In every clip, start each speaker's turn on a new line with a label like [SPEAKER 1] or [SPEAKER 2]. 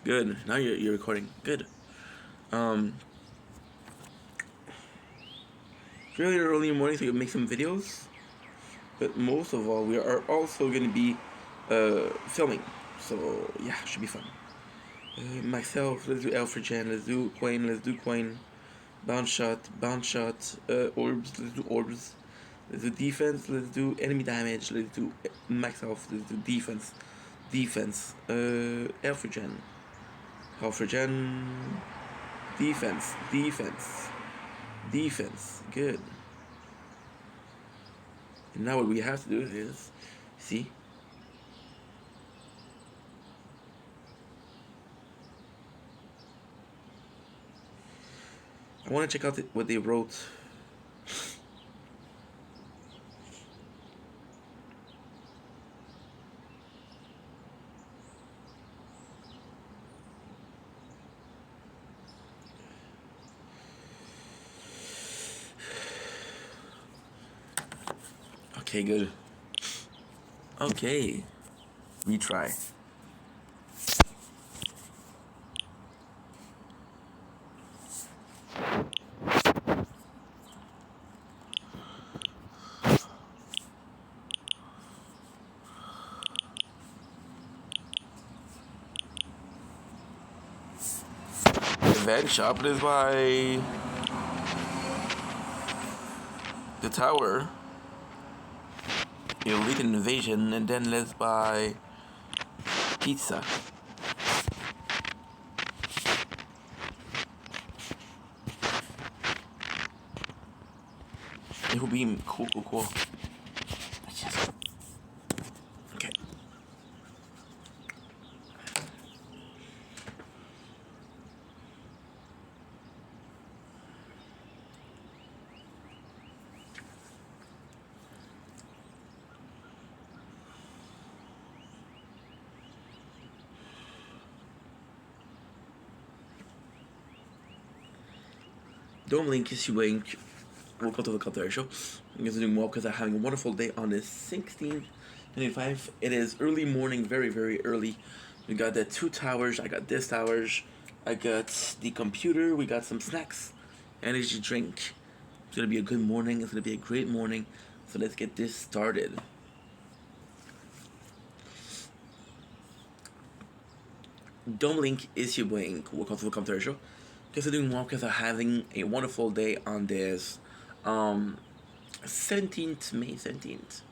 [SPEAKER 1] Good. Now you're recording. Good. Um, really early in the morning, so you can make some videos. But most of all, we are also going to be filming. So yeah, should be fun. Myself, let's do Alfred Jan, let's do Quain, bounce shot, orbs, let's do orbs. Let's do defense, let's do enemy damage, let's do myself, let's do defense, Alfred Jan, defense, good. And now what we have to do is, see, I want to check out what they wrote. Okay, good. Okay, retry. Event shop is by the tower. Elite invasion, and then let's buy pizza. It will be cool. Okay. Don't blink, kiss you wink. Welcome to the Culture Show. I'm guys are doing well because I'm having a wonderful day on this 16:25. It is early morning, very early. We got the two towers. I got this towers. I got the computer. We got some snacks, energy drink. It's gonna be a good morning. It's gonna be a great morning. So let's get this started. Don't blink, is you blink. Welcome to the Culture Show. Guys are doing well because I'm having a wonderful day on this 17th May 17th. I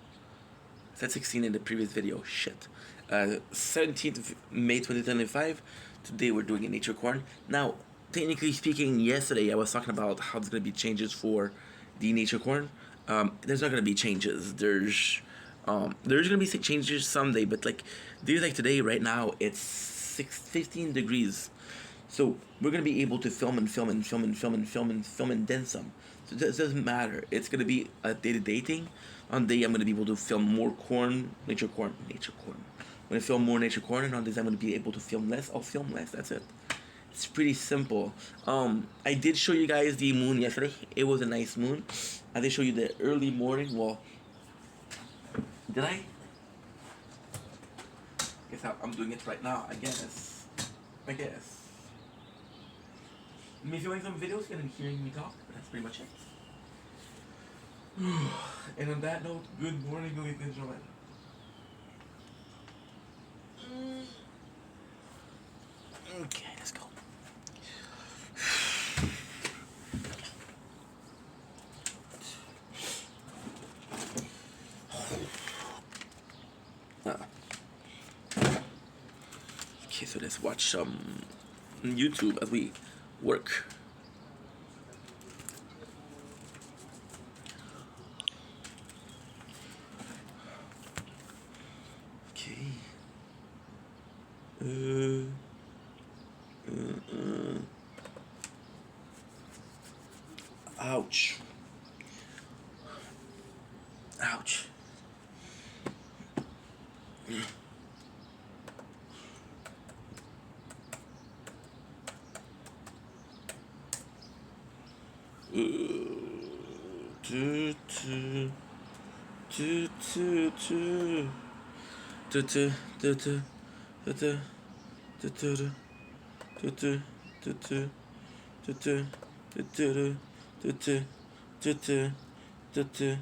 [SPEAKER 1] said 16 in the previous video. Shit. 17th of May 2025. Today we're doing a nature corn. Now, technically speaking, yesterday I was talking about how there's going to be changes for the nature corn. There's not going to be changes. There's going to be changes someday, but there's today, right now, it's 15 degrees. So we're gonna be able to film and then some. So it doesn't matter. It's gonna be a day-to-day thing. On day I'm gonna be able to film more nature corn. I'm gonna film more nature corn, and on days I'm gonna be able to film less. I'll film less. That's it. It's pretty simple. I did show you guys the moon yesterday. It was a nice moon. I did show you the early morning. Well, did I? Guess I'm doing it right now. I guess. I'm filming some videos and hearing me talk, but that's pretty much it. And on that note, good morning, ladies and gentlemen. Okay, let's go. Okay, so let's watch some YouTube as we work. Okay. Ouch. tutu, tutu, tutu, tutu, tutu, tutu, tutu, tutu,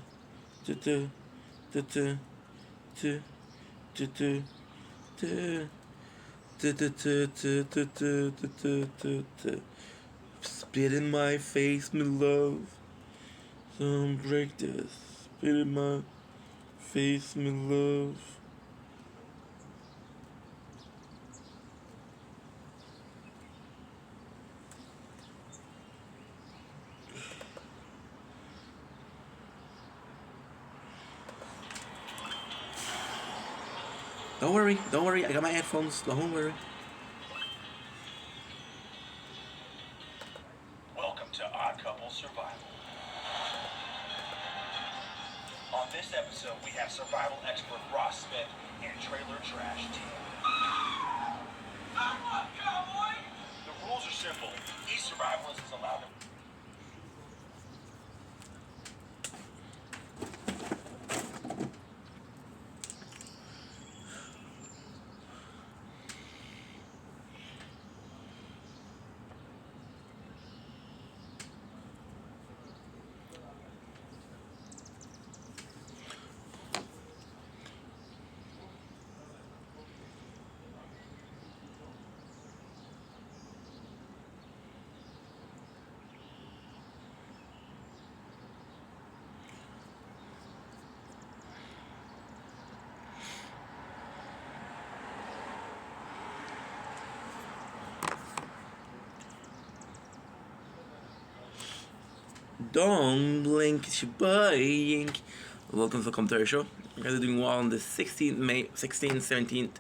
[SPEAKER 1] tutu, tutu, tutu, tutu. Spit in my face, my love. Don't break this. Spit in my face, my love. Don't worry, I got my headphones, don't worry.
[SPEAKER 2] Welcome to Odd Couple Survival. On this episode, we have survival expert Ross Smith and trailer trash team. Cowboy! The rules are simple. Each survivalist is allowed to...
[SPEAKER 1] Don't blink, it's your boy Yink. Welcome to the commentary show. You guys are doing well on the 16th May, 16th,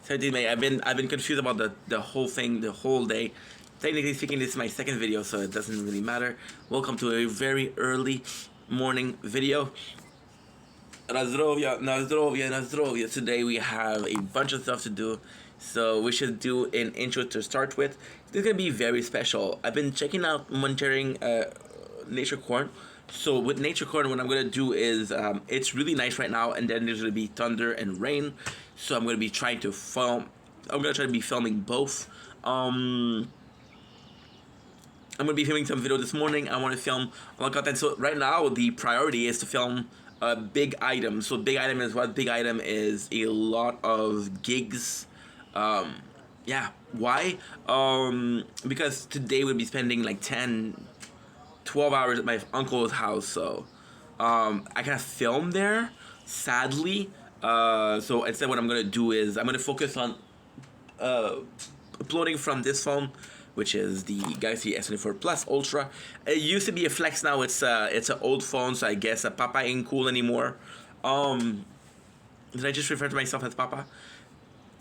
[SPEAKER 1] 17th May. I've been confused about the whole thing the whole day. Technically speaking, this is my second video, so it doesn't really matter. Welcome to a very early morning video. Nazdrovia. Today we have a bunch of stuff to do, so we should do an intro to start with. This is gonna be very special. I've been checking out monitoring Nature Corn. So with Nature Corn, what I'm gonna do is it's really nice right now, and then there's gonna be thunder and rain. So I'm gonna be trying to film. I'm gonna try to be filming both. I'm gonna be filming some video this morning. I want to film a lot of content. So right now the priority is to film a big item. So big item is what? Big item is a lot of gigs. Yeah. Why? Because today we'll be spending like 12 hours at my uncle's house, so I can't film there, sadly. So instead what I'm going to do is I'm going to focus on uploading from this phone, which is the Galaxy S24 Plus Ultra. It used to be a Flex, now it's an old phone, so I guess Papa ain't cool anymore. Did I just refer to myself as Papa?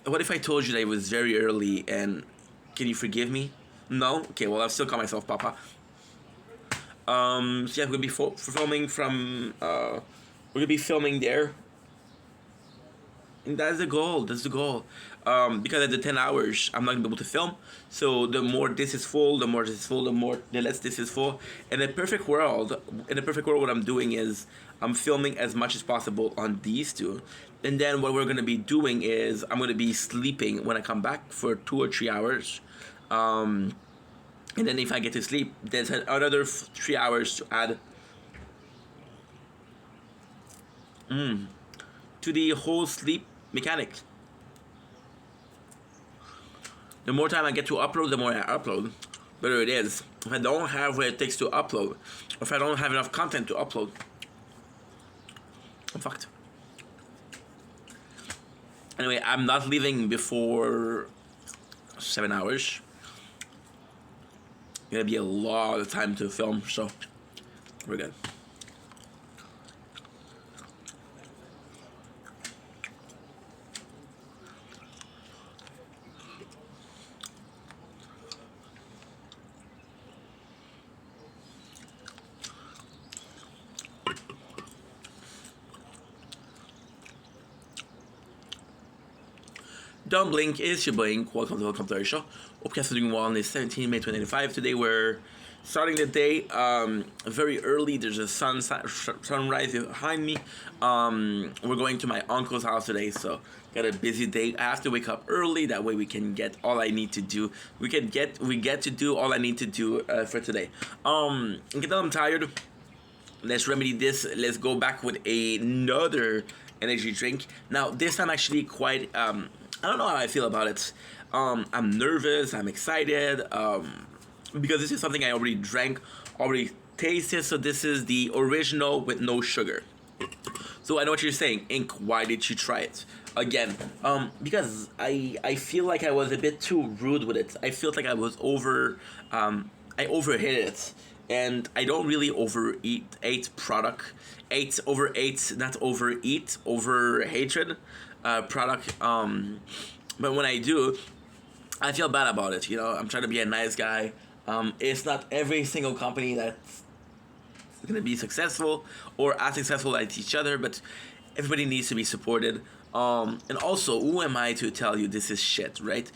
[SPEAKER 1] What if I told you that it was very early, and can you forgive me? No? Okay, well, I'll still call myself Papa. So yeah, we're gonna be filming from, we're gonna be filming there. And that's the goal, because at the 10 hours, I'm not gonna be able to film. So the more this is full, the less this is full. In a perfect world, what I'm doing is, I'm filming as much as possible on these two. And then what we're gonna be doing is, I'm gonna be sleeping when I come back for 2 or 3 hours. And then if I get to sleep, there's another 3 hours to add to the whole sleep mechanic. The more time I get to upload, the more I upload. Better it is. If I don't have what it takes to upload, or if I don't have enough content to upload, I'm fucked. Anyway, I'm not leaving before 7 hours. Gonna be a lot of time to film, so we're good. Don't blink, it's your boy Ink. Welcome to the show. Hope you guys are doing well on this 17 May 2025. Today we're starting the day very early. There's a sunrise behind me. We're going to my uncle's house today, so got a busy day. I have to wake up early. That way we can get all I need to do. We get to do all I need to do for today. Get I'm tired. Let's remedy this. Let's go back with another energy drink. Now this time actually quite I don't know how I feel about it. I'm nervous. I'm excited. Because this is something I already drank, already tasted. So this is the original with no sugar. So I know what you're saying, Ink. Why did you try it again? Because I feel like I was a bit too rude with it. I felt like I was I overhit it, and I don't really overeat product. Not overeat, over hatred product. But when I do, I feel bad about it. You know, I'm trying to be a nice guy. It's not every single company that's going to be successful or as successful as each other, but everybody needs to be supported. And also, who am I to tell you this is shit, right?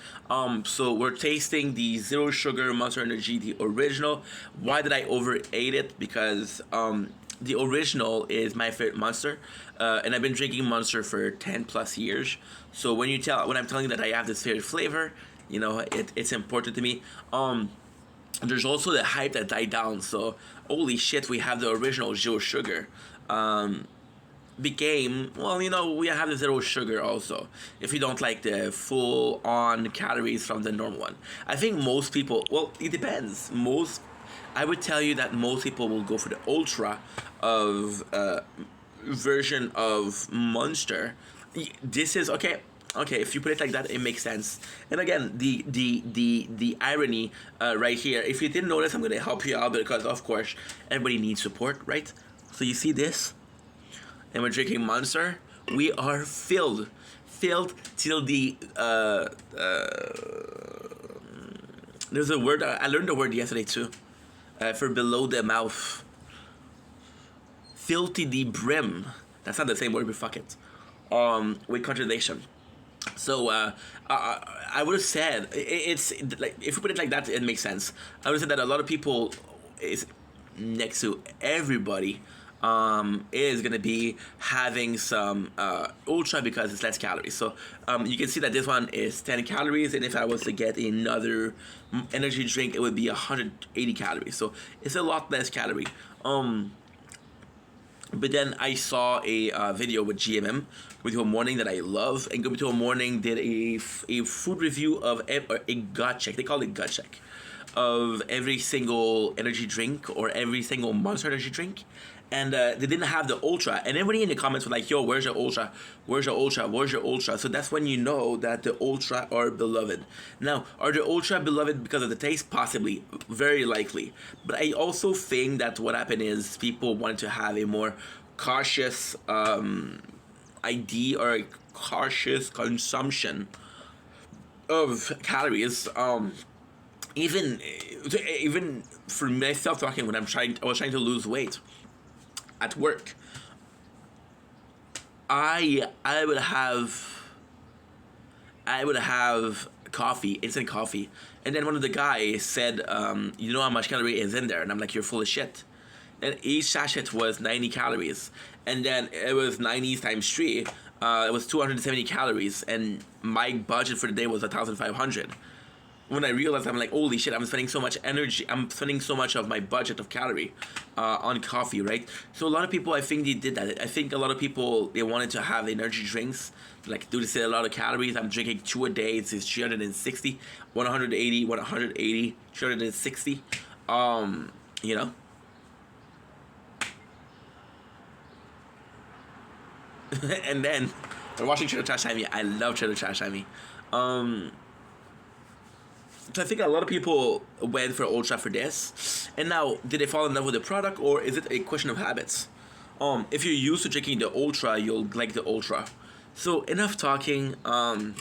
[SPEAKER 1] So we're tasting the zero sugar Monster Energy, the original. Why did I overate it? Because the original is my favorite Monster, and I've been drinking Monster for 10 plus years. So when I'm telling you that I have this favorite flavor, you know, it's important to me. There's also the hype that died down. So holy shit, we have the original zero sugar. Became, well, you know, we have the zero sugar also, if you don't like the full on calories from the normal one. I think most people, well, it depends. I would tell you that most people will go for the ultra of version of Monster. This is okay. If you put it like that, it makes sense. And again, the irony right here. If you didn't notice, I'm gonna help you out because of course everybody needs support, right? So you see this, and we're drinking Monster. We are filled till the there's a word I learned the word yesterday too, for below the mouth. Filled to the brim. That's not the same word, but fuck it. With contradiction. So I would have said it's like, if you put it like that, it makes sense. I would have said that a lot of people is next to everybody is gonna be having some ultra because it's less calories. So you can see that this one is 10 calories, and if I was to get another energy drink, it would be 180 calories. So it's a lot less calorie. But then I saw a video with GMM, Good Home Morning, that I love, and Good Home Morning did a food review of a gut check. They call it gut check of every single energy drink or every single Monster Energy drink, and they didn't have the ultra. And everybody in the comments were like, "Yo, where's your ultra? Where's your ultra? Where's your ultra?" So that's when you know that the ultra are beloved. Now, are the ultra beloved because of the taste? Possibly, very likely. But I also think that what happened is people wanted to have a more cautious idea or a cautious consumption of calories. Even for myself talking, when I was trying to lose weight at work, I would have coffee, instant coffee, and then one of the guys said, "You know how much calorie is in there?" And I'm like, "You're full of shit." And each sachet was 90 calories, and then it was 90 times 3. It was 270 calories, and my budget for the day was 1,500. When I realized, I'm like, holy shit, I'm spending so much energy. I'm spending so much of my budget of calorie on coffee, right? So a lot of people, I think they did that. I think a lot of people, they wanted to have energy drinks. Like, dude, this is a lot of calories. I'm drinking 2 a day. It's 360, 180, 180, 360. You know? And then, we're watching Trader Trash Amy. I love Trader Trash Amy. So I think a lot of people went for ultra for this, and now did they fall in love with the product, or is it a question of habits? If you're used to drinking the ultra, you'll like the ultra. So enough talking. To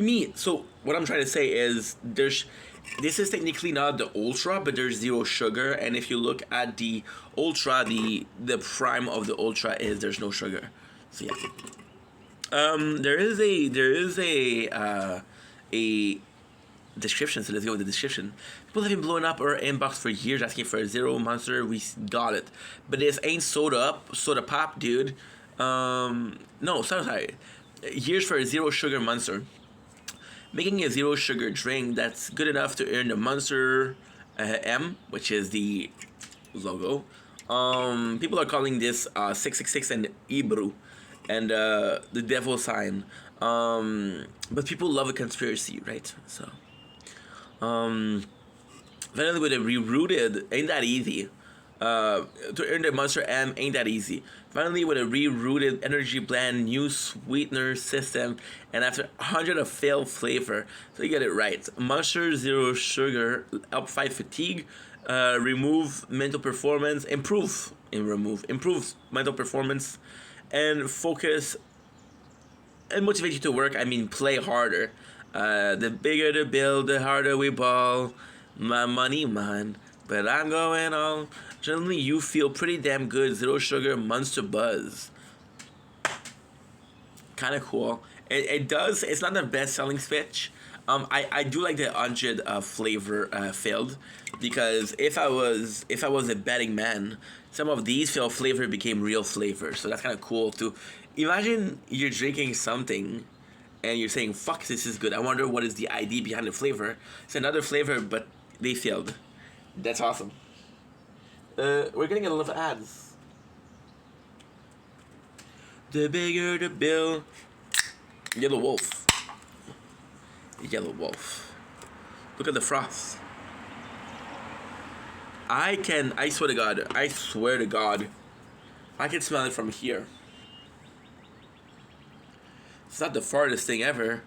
[SPEAKER 1] me, so what I'm trying to say is this is technically not the ultra, but there's zero sugar, and if you look at the ultra, the prime of the ultra is there's no sugar. So yeah. description, so let's go with the description. People have been blowing up our inbox for years asking for a Zero Monster. We got it. But this ain't soda pop, dude. No, sorry. Years for a zero sugar Monster. Making a zero sugar drink that's good enough to earn the Monster M, which is the logo. People are calling this 666 and Ibru and the devil sign. But people love a conspiracy, right? So, finally with a rerouted, ain't that easy. To earn the Monster M ain't that easy. Finally, with a rerouted energy blend, new sweetener system, and after 100 of failed flavor, so you get it right. Monster Zero Sugar help fight fatigue, remove mental performance, improve mental performance, and focus, and motivate you to work. I mean, play harder. The bigger the bill, the harder we ball. My money, man. But I'm going on. Generally, you feel pretty damn good. Zero sugar, Monster Buzz. Kind of cool. It does. It's not the best selling switch. I do like the 100 flavor failed, because if I was a betting man, some of these failed flavor became real flavor. So that's kind of cool too. Imagine you're drinking something and you're saying, fuck, this is good. I wonder what is the ID behind the flavor. It's another flavor, but they failed. That's awesome. We're gonna get a lot of ads. The bigger the bill. Yellow Wolf. Yellow Wolf. Look at the frost. I swear to God, I can smell it from here. It's not the farthest thing ever,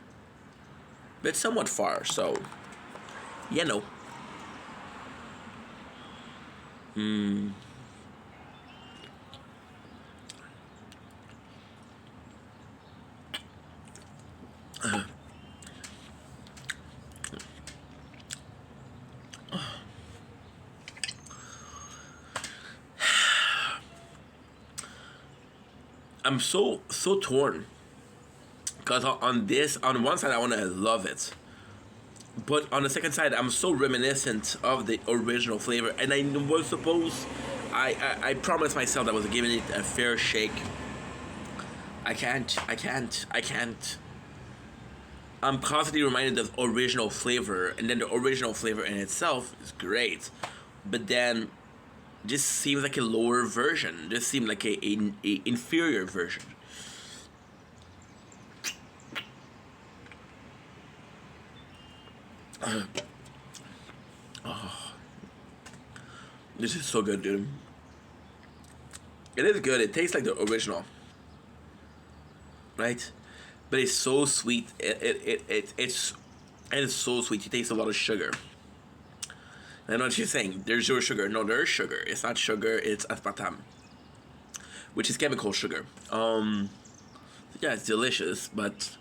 [SPEAKER 1] but it's somewhat far, so, you know. I'm so torn, because on one side I want to love it, but on the second side I'm so reminiscent of the original flavor, and I was supposed, I promised myself that I was giving it a fair shake. I can't. I'm constantly reminded of original flavor, and then the original flavor in itself is great, but then just seems like a lower version. Just seemed like a inferior version. Oh, this is so good, dude. It is good. It tastes like the original, right? But it's so sweet. It's so sweet. You taste a lot of sugar. I know what you're saying. There's zero sugar. No, there's sugar. It's not sugar. It's aspartame, which is chemical sugar. Yeah, it's delicious, but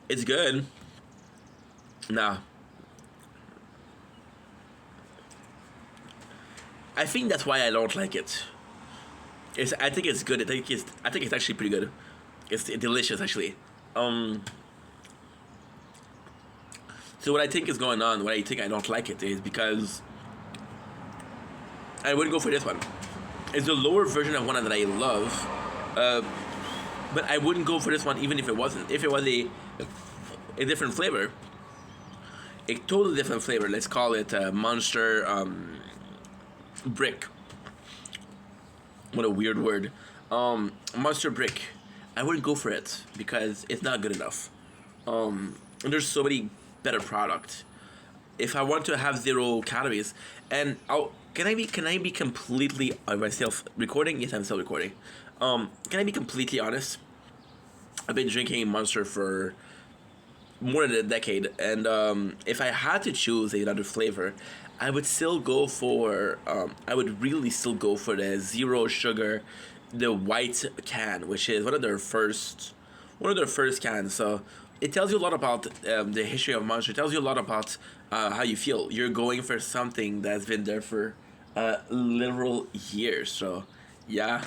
[SPEAKER 1] it's good. Nah. I think that's why I don't like it. I think it's good. I think it's actually pretty good. It's delicious, actually. So what I think is going on, what I think I don't like it, is because I wouldn't go for this one. It's the lower version of one that I love, but I wouldn't go for this one even if it wasn't. If it was a different flavor, a totally different flavor. Let's call it Monster Brick. What a weird word. Monster Brick. I wouldn't go for it because it's not good enough. And there's so many better product. If I want to have 0 calories, and can I be completely myself recording? Yes, I'm still recording. Can I be completely honest? I've been drinking Monster for more than a decade, and if I had to choose another flavor, I would still go for I would really still go for the 0 sugar, the white can, which is one of their first cans. So it tells you a lot about the history of Monster. It tells you a lot about how you feel. You're going for something that's been there for literal years. So yeah.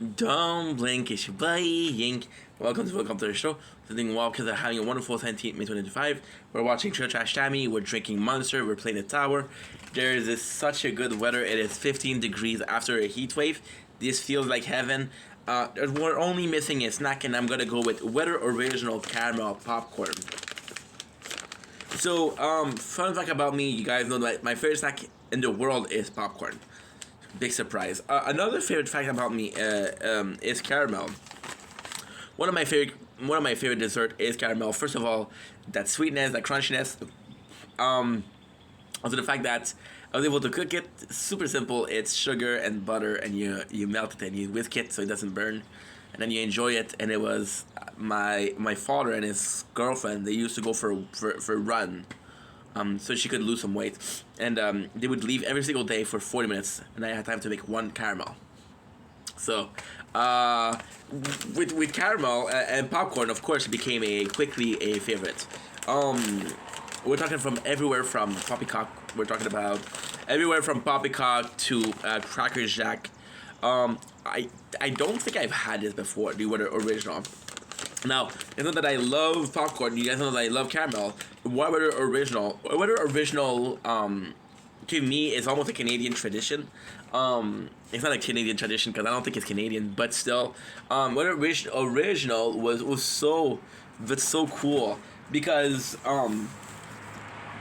[SPEAKER 1] Don't blink, it's your buddy Yink. Welcome to the show. Sitting well because they're having a wonderful 17th May 2025. We're watching Trailer Trash Tammy. We're drinking Monster. We're playing the tower. There is such a good weather. It is 15 degrees after a heat wave. This feels like heaven. We're only missing a snack, and I'm gonna go with Weather Original Caramel Popcorn. So, fun fact about me, you guys know that my favorite snack in the world is popcorn. Big surprise. Another favorite fact about me is caramel. One of my favorite dessert is caramel. First of all, that sweetness, that crunchiness. Also the fact that I was able to cook it. Super simple. It's sugar and butter, and you melt it and you whisk it so it doesn't burn, and then you enjoy it. And it was my father and his girlfriend. They used to go for a run. So she could lose some weight, and they would leave every single day for 40 minutes, and I had time to make one caramel. So, with caramel and popcorn, of course, it became quickly a favorite. We're talking from everywhere from poppycock. We're talking about everywhere from poppycock to Cracker Jack. I don't think I've had this before. The Weather Original. Now, you know that I love popcorn. You guys know that I love caramel. Weather Original, to me, is almost a Canadian tradition. It's not a Canadian tradition because I don't think it's Canadian, but still, Weather Original was so cool because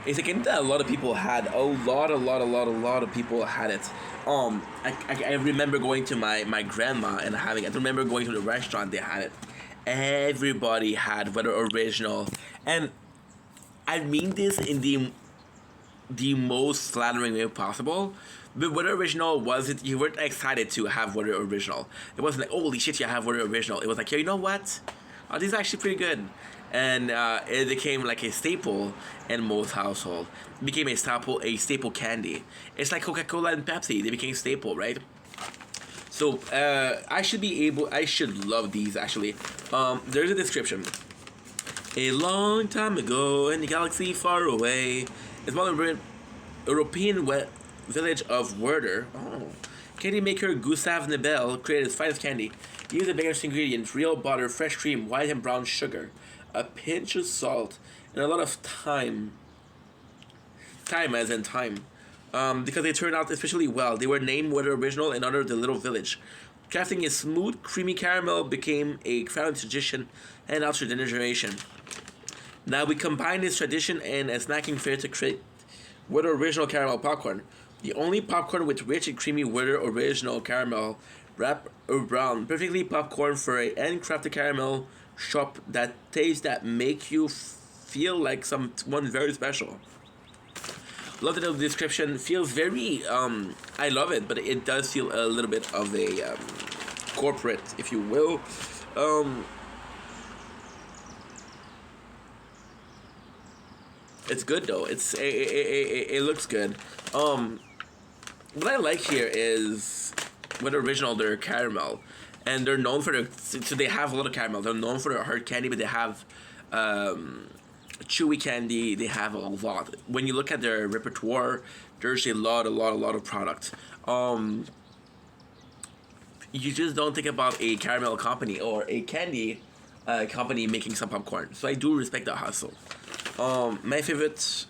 [SPEAKER 1] it's a game that a lot of people had. A lot of people had it. I remember going to my grandma and having it. I remember going to the restaurant, they had it. Everybody had Weather Original, and I mean this in the most flattering way possible. But Weather Original wasn't. You weren't excited to have Weather Original. It wasn't like, holy shit, you have Weather Original. It was like, yeah, you know what? These are actually pretty good, and it became like a staple in most households. It became a staple candy. It's like Coca-Cola and Pepsi. They became staple, right? So, I should love these, actually. There's a description. A long time ago, in a galaxy far away, a small European village of Werder, candy maker Gustave Nibel created his finest candy. He used the biggest ingredients: real butter, fresh cream, white and brown sugar, a pinch of salt, and a lot of thyme. Thyme as in thyme. Because they turned out especially well. They were named Weather Original in honor of the little village. Crafting a smooth, creamy caramel became a crown tradition and out to the generation. Now we combine this tradition and a snacking fare to create Weather Original Caramel Popcorn. The only popcorn with rich and creamy Weather Original Caramel wrap around. Perfectly popcorn for a handcrafted caramel shop that tastes that make you feel like someone very special. Love the description. Feels very, I love it, but it does feel a little bit of a corporate, if you will. It's good though. It looks good. What I like here is Weather Original, their caramel, and they're known for their. So they have a lot of caramel. They're known for their hard candy, but they have chewy candy. They have a lot. When you look at their repertoire, there's a lot of product. You just don't think about a caramel company or a candy company making some popcorn. So I do respect the hustle. My favorites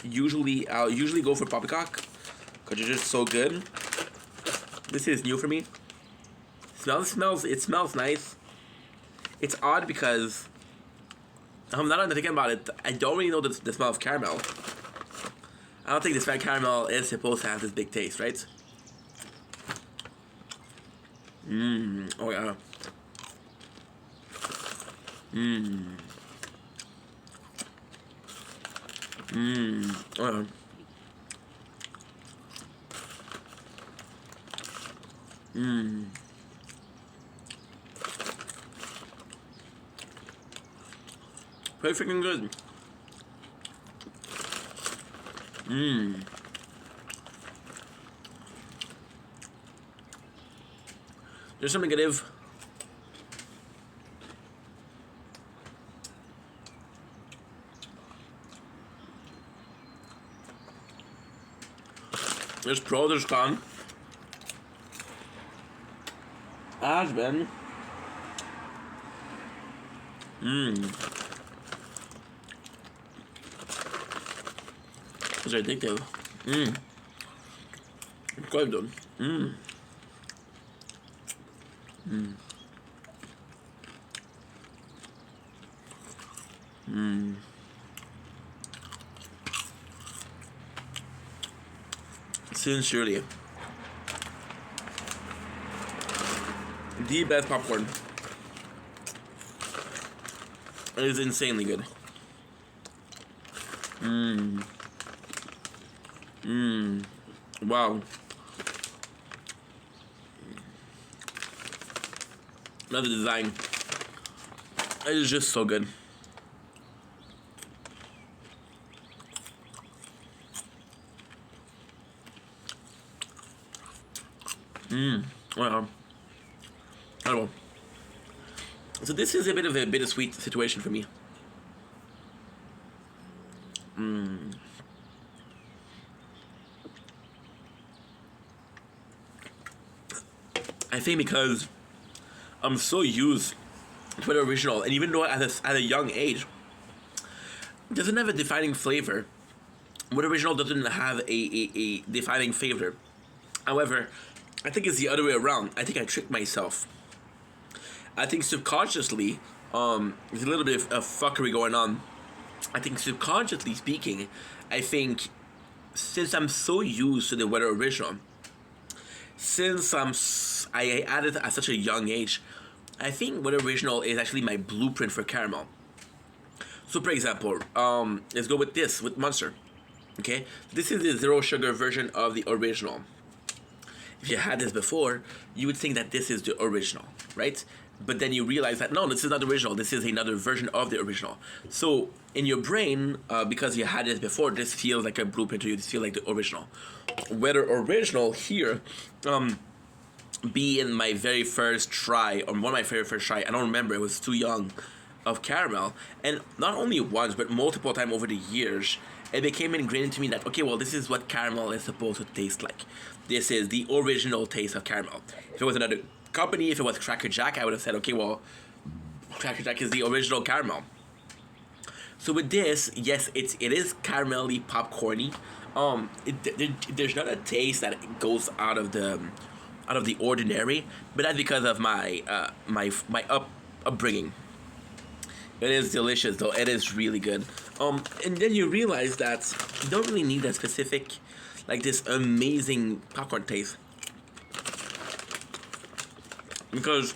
[SPEAKER 1] I'll usually go for poppycock because it's just so good. This is new for me. It smells nice. It's odd because I'm not thinking about it. I don't really know the smell of caramel. I don't think this fat caramel is supposed to have this big taste, right? Oh yeah. Oh yeah. Pretty freaking good. There's some negative. There's pro, there's con. has been. It's addictive. It's quite good. Sincerely, the best popcorn. It is insanely good. Wow. Another design. It is just so good. Wow. I don't know. So this is a bit of a bittersweet situation for me. I think because I'm so used to the original, and even though at a young age, it doesn't have a defining flavor. What original doesn't have a defining flavor. However, I think it's the other way around. I think I tricked myself. I think subconsciously, there's a little bit of fuckery going on. I think subconsciously speaking, I think since I'm so used to the Weather original, since I added at such a young age, I think Weather original is actually my blueprint for caramel. So, for example, let's go with this with Monster. Okay, this is the zero sugar version of the original. If you had this before, you would think that this is the original, right? But then you realize that no, this is not the original. This is another version of the original. So in your brain, because you had this before, this feels like a blueprint to you. This feels like the original. Whether original here, be in my very first try, or one of my very first try. I don't remember. It was too young, of caramel, and not only once but multiple times over the years, it became ingrained into me that okay, well, this is what caramel is supposed to taste like. This is the original taste of caramel. If it was another company, if it was Cracker Jack, I would have said, okay, well, Cracker Jack is the original caramel. So with this, yes, it is caramelly popcorny. There's not a taste that goes out of the ordinary, but that's because of my upbringing. It is delicious though. It is really good. And then you realize that you don't really need that specific, like this amazing popcorn taste, because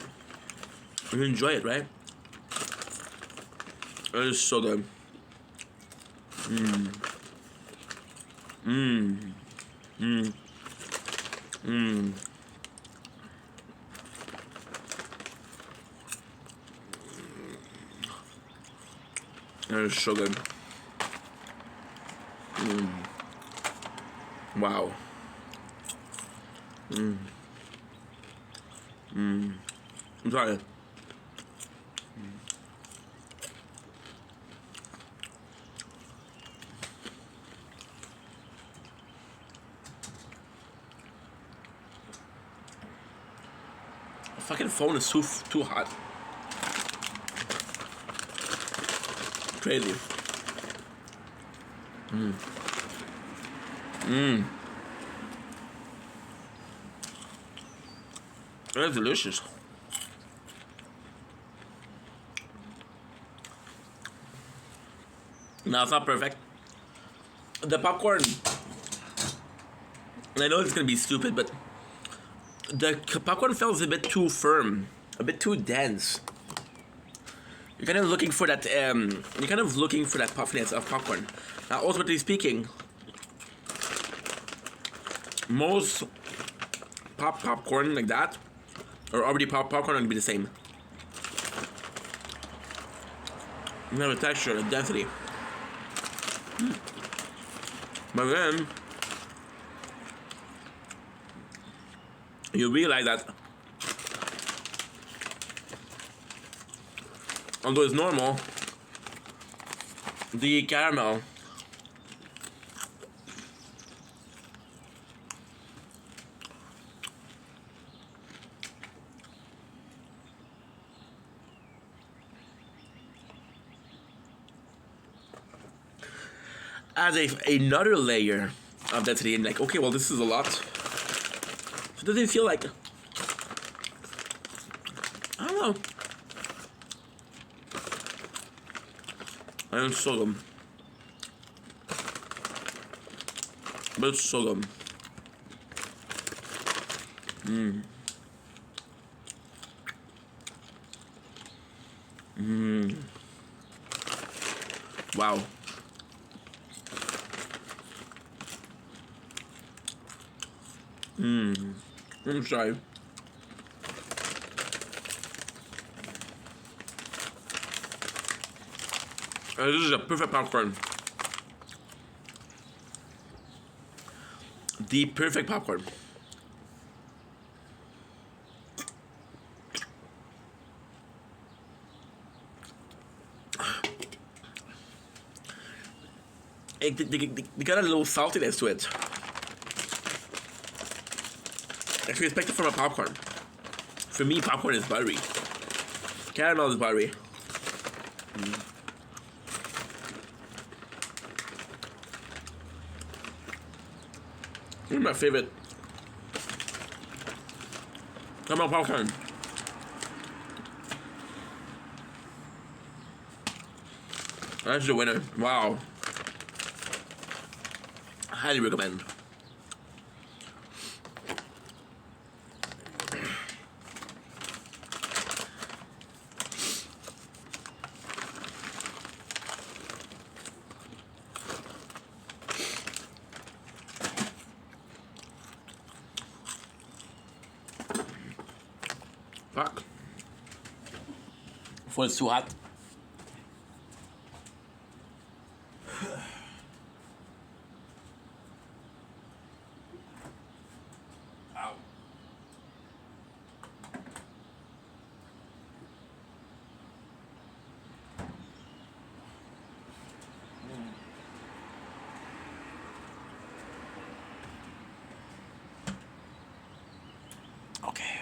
[SPEAKER 1] you enjoy it, right? It is so good. It is so good. Wow. I'm sorry. The fucking phone is too hot. Crazy. It's delicious. Now it's not perfect. The popcorn, and I know it's gonna be stupid, but the popcorn feels a bit too firm, a bit too dense. You're kind of looking for that. You're kind of looking for that puffiness of popcorn. Now, ultimately speaking, most popcorn like that, or already popcorn, are gonna be the same. You have a texture, a density. But then you realize that although it's normal, the caramel adds another layer of density, and like, okay, well, this is a lot. So it doesn't feel like, I don't know. And it's so good. But it's so good. Wow. I'm sorry. This is a perfect popcorn. The perfect popcorn. They got a little saltiness to it. Actually, expected from a popcorn. For me, popcorn is buttery. Caramel is buttery. This is my favorite. Caramel popcorn. That's the winner. Wow. Highly recommend. Fuck. Before it's too hot. Ow. Okay.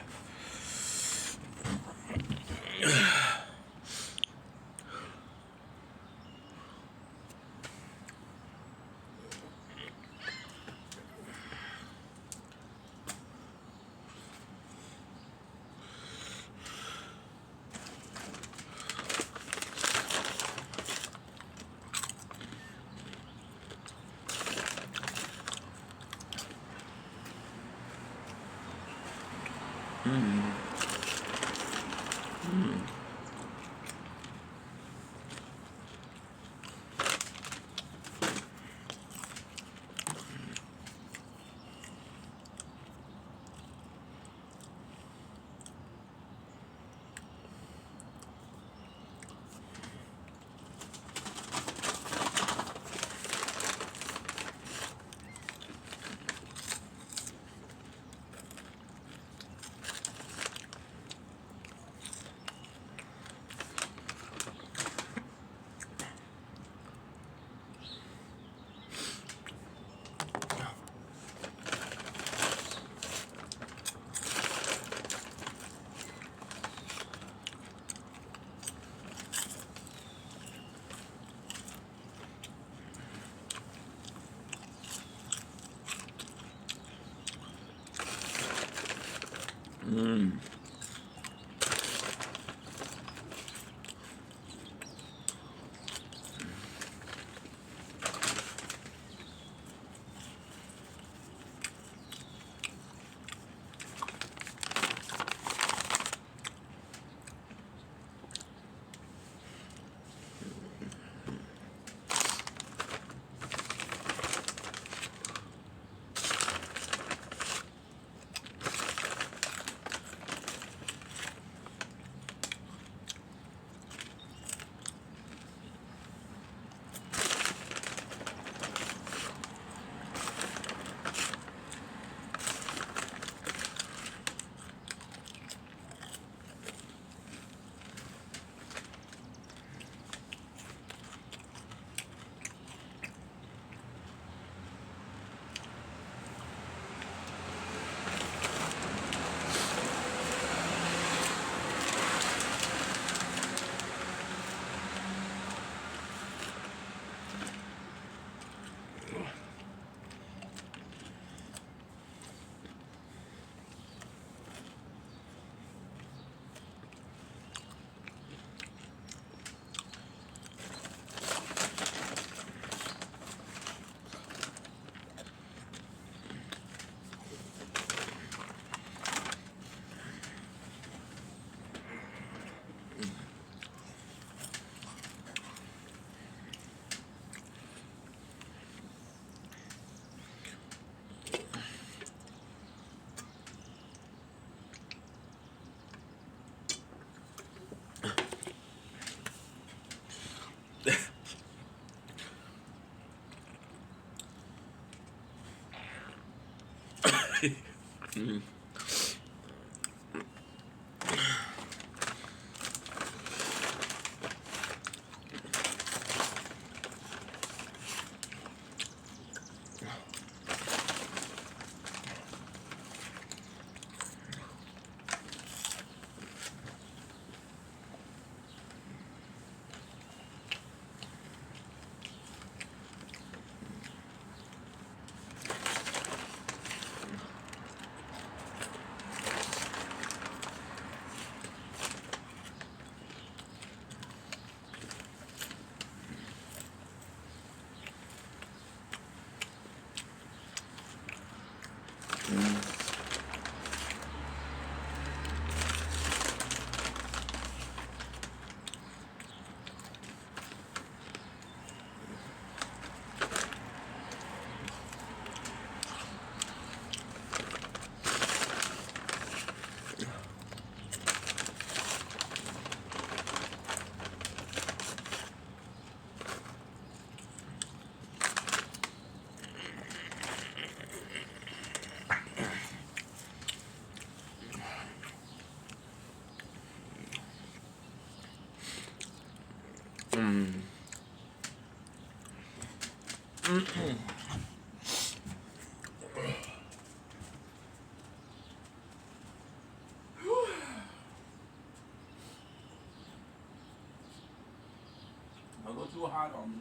[SPEAKER 1] Don't go too hard on me.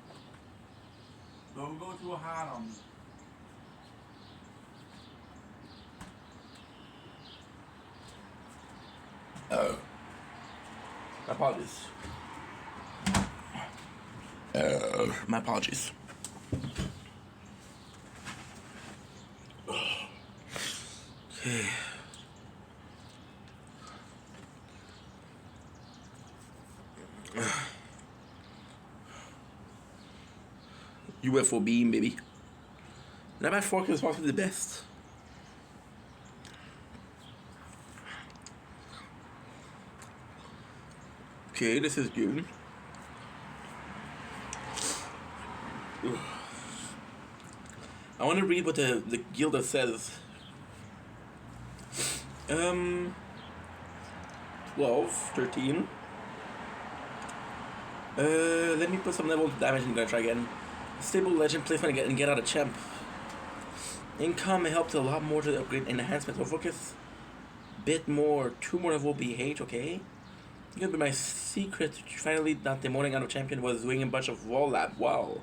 [SPEAKER 1] Don't go too hard on me. My apologies. My apologies. Okay. UFO beam, baby. Now my fork is possibly the best. Okay, this is good. I want to read what the Gilda says. 12, 13. Let me put some level damage and gonna try again. Stable legend placement and get out of champ. Income helped a lot more to the upgrade and enhancement. So focus bit more. 2 more level BH, okay? Gonna be my secret. Finally, not the morning out of champion was doing a bunch of wall lab. Wow.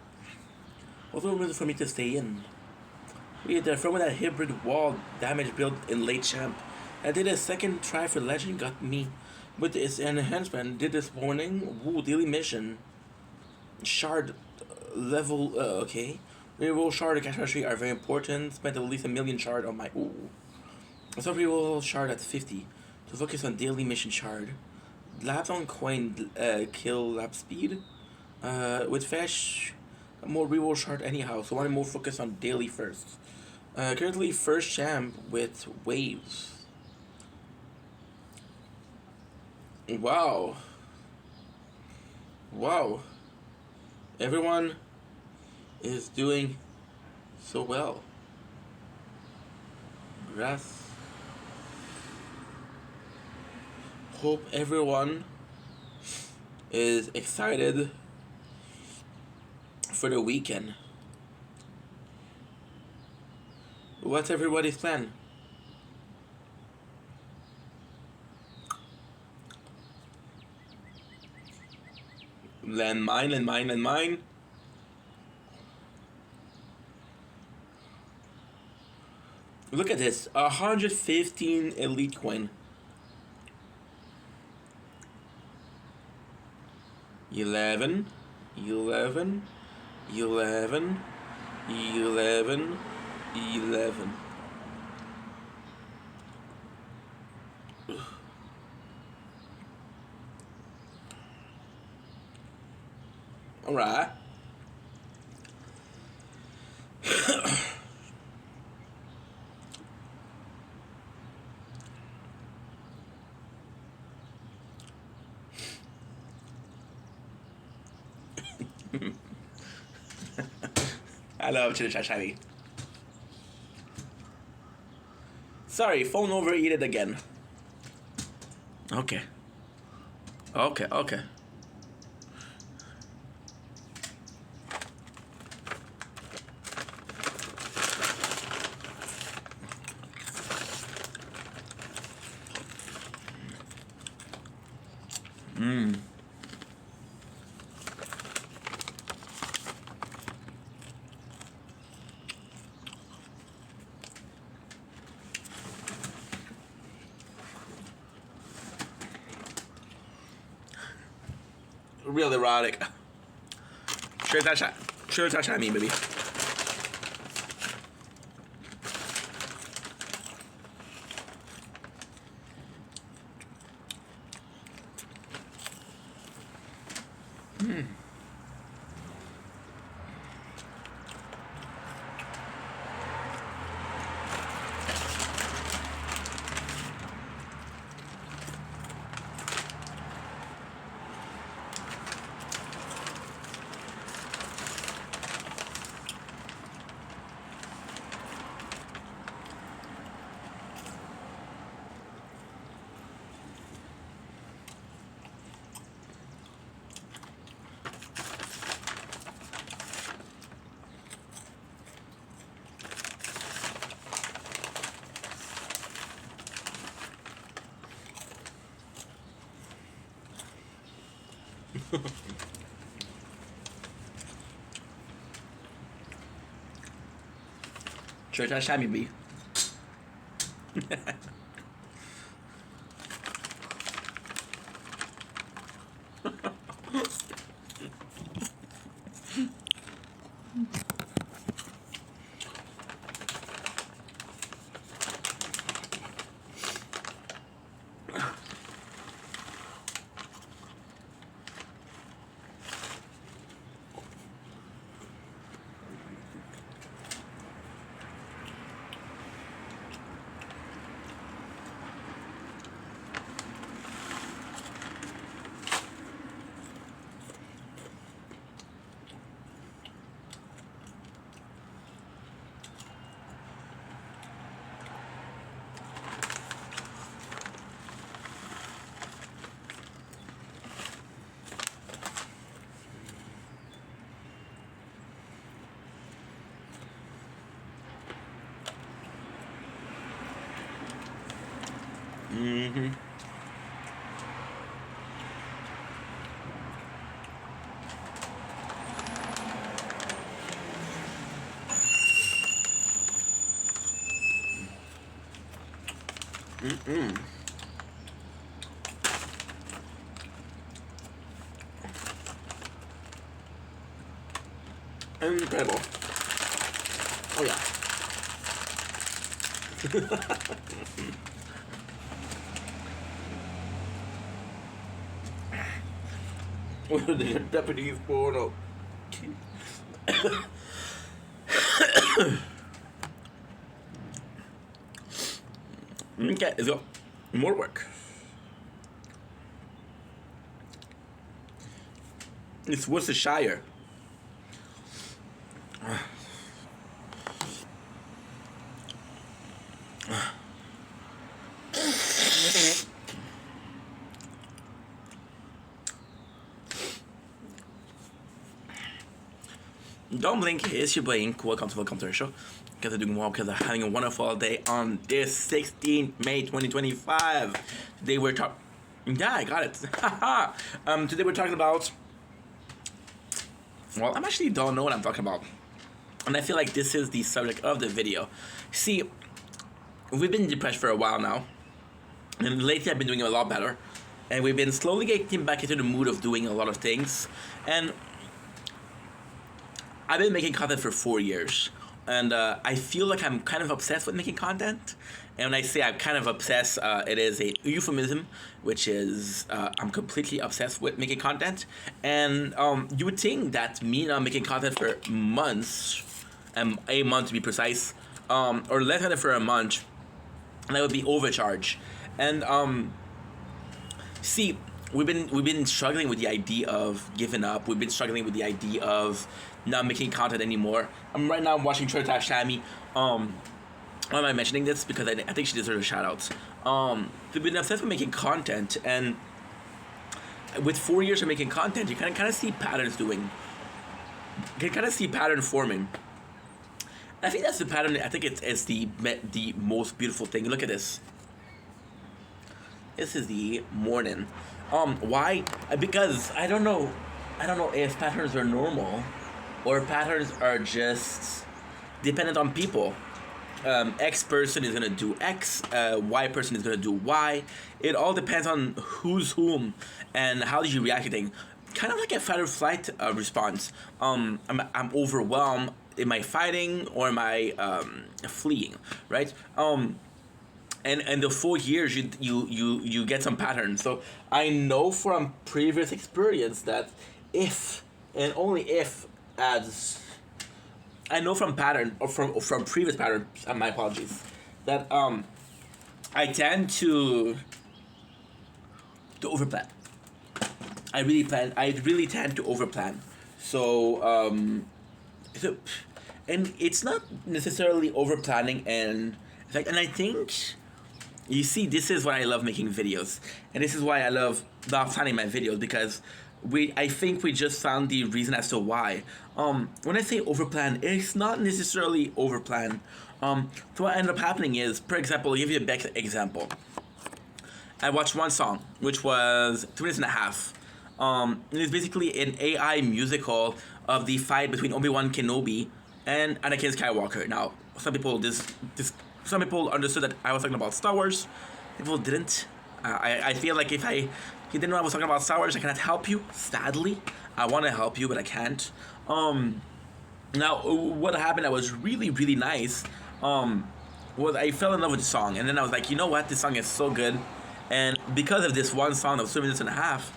[SPEAKER 1] Also a reason for me to stay in. We had from that hybrid wall damage build in late champ. I did a second try for legend, got me with this enhancement. Did this morning. Woo, daily mission. Shard level, okay. Reroll shard and cash tree are very important. Spent at least 1 million shard on my, ooh. So reroll shard at 50. To focus on daily mission shard. Labs on coin, kill lab speed. With Fesh, more reroll shard anyhow. So I want to more focus on daily first. Currently first champ with waves. Wow. Wow. Everyone is doing so well. Grass. Hope everyone is excited for the weekend. What's everybody's plan? Landmine. Look at this, 115 elite coin. 11. All right. I love Chili Chashali. Sorry, phone overheated again. Okay. Okay, okay. Real erotic. Sure touch on me, baby. Sure touch on me, baby. Mm-hmm. Mm-mm. Incredible. Oh yeah. The Japanese porno. Okay, so more work. It's Worcestershire. Don't blink, it's your boy Ink. Welcome to the show. Guys are doing well because I'm having a wonderful day on this 16th May 2025. Today we're talking. Yeah, I got it. Today we're talking about. Well, I actually don't know what I'm talking about. And I feel like this is the subject of the video. See, we've been depressed for a while now. And lately I've been doing a lot better. And we've been slowly getting back into the mood of doing a lot of things. And I've been making content for 4 years, and I feel like I'm kind of obsessed with making content. And when I say I'm kind of obsessed, it is a euphemism, which is I'm completely obsessed with making content. And you would think that me not making content for months, a month to be precise, or less than for a month, and I would be overcharged. And see, we've been struggling with the idea of giving up. We've been struggling with the idea of not making content anymore. Right now I'm watching Church Shami. Why am I mentioning this? Because I think she deserves a shout out. They've been obsessed with making content, and with 4 years of making content, you kind of see patterns doing. You can kind of see pattern forming. I think that's the pattern. I think it's the most beautiful thing. Look at this. This is the morning. Why? Because I don't know if patterns are normal, or patterns are just dependent on people. X person is gonna do X, Y person is gonna do Y. It all depends on who's whom and how did you react to things. Kind of like a fight or flight response. I'm overwhelmed. Am I fighting or am I fleeing? Right? And the 4 years you get some patterns. So I know from previous experience that if and only if, as I know from pattern or from previous pattern, my apologies, that I tend to overplan. I really tend to overplan. So and it's not necessarily overplanning, and I think, you see, this is why I love making videos, and this is why I love not planning my videos, because I think we just found the reason as to why. When I say overplan, it's not necessarily overplan. So what ended up happening is, for example, I'll give you a best example. I watched one song, which was 2 minutes and a half. It's basically an AI musical of the fight between Obi-Wan Kenobi and Anakin Skywalker. Now, some people understood that I was talking about Star Wars. People didn't. I feel like if you didn't know I was talking about Star Wars, I cannot help you. Sadly, I want to help you, but I can't. Now, what happened that was really, really nice was I fell in love with the song, and then I was like, you know what? This song is so good, and because of this one song of 2 minutes and a half,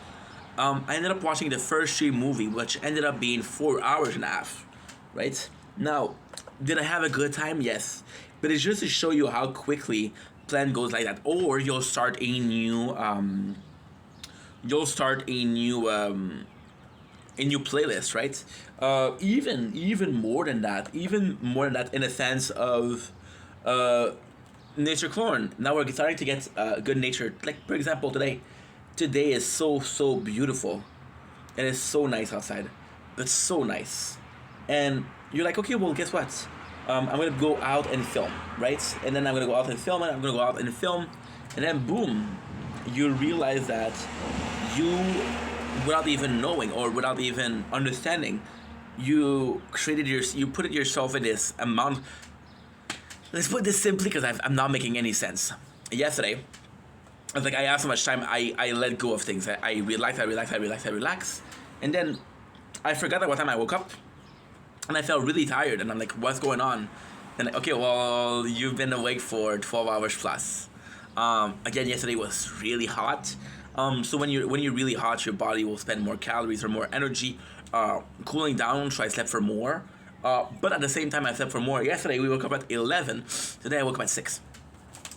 [SPEAKER 1] I ended up watching the first 3 movie, which ended up being 4 hours and a half. Right? Now, did I have a good time? Yes. But it's just to show you how quickly plan goes like that. Or you'll start a new playlist, right? Even more than that. In a sense of nature clone. Now we're starting to get good nature. Like, for example, today is so beautiful, and it's so nice outside. It's so nice, and you're like, okay, well, guess what? I'm gonna go out and film, right? And then I'm gonna go out and film it. I'm gonna go out and film, and then boom, you realize that you, without even knowing or without even understanding, you put yourself in this amount. Let's put this simply, because I'm not making any sense. Yesterday, I was like, I have so much time. I let go of things. I relax, and then I forgot at what time I woke up. And I felt really tired, and I'm like, what's going on? And okay, well, you've been awake for 12 hours plus. Again, yesterday was really hot. So when you're really hot, your body will spend more calories or more energy cooling down, so I slept for more. But at the same time, I slept for more. Yesterday, we woke up at 11. Today, I woke up at 6.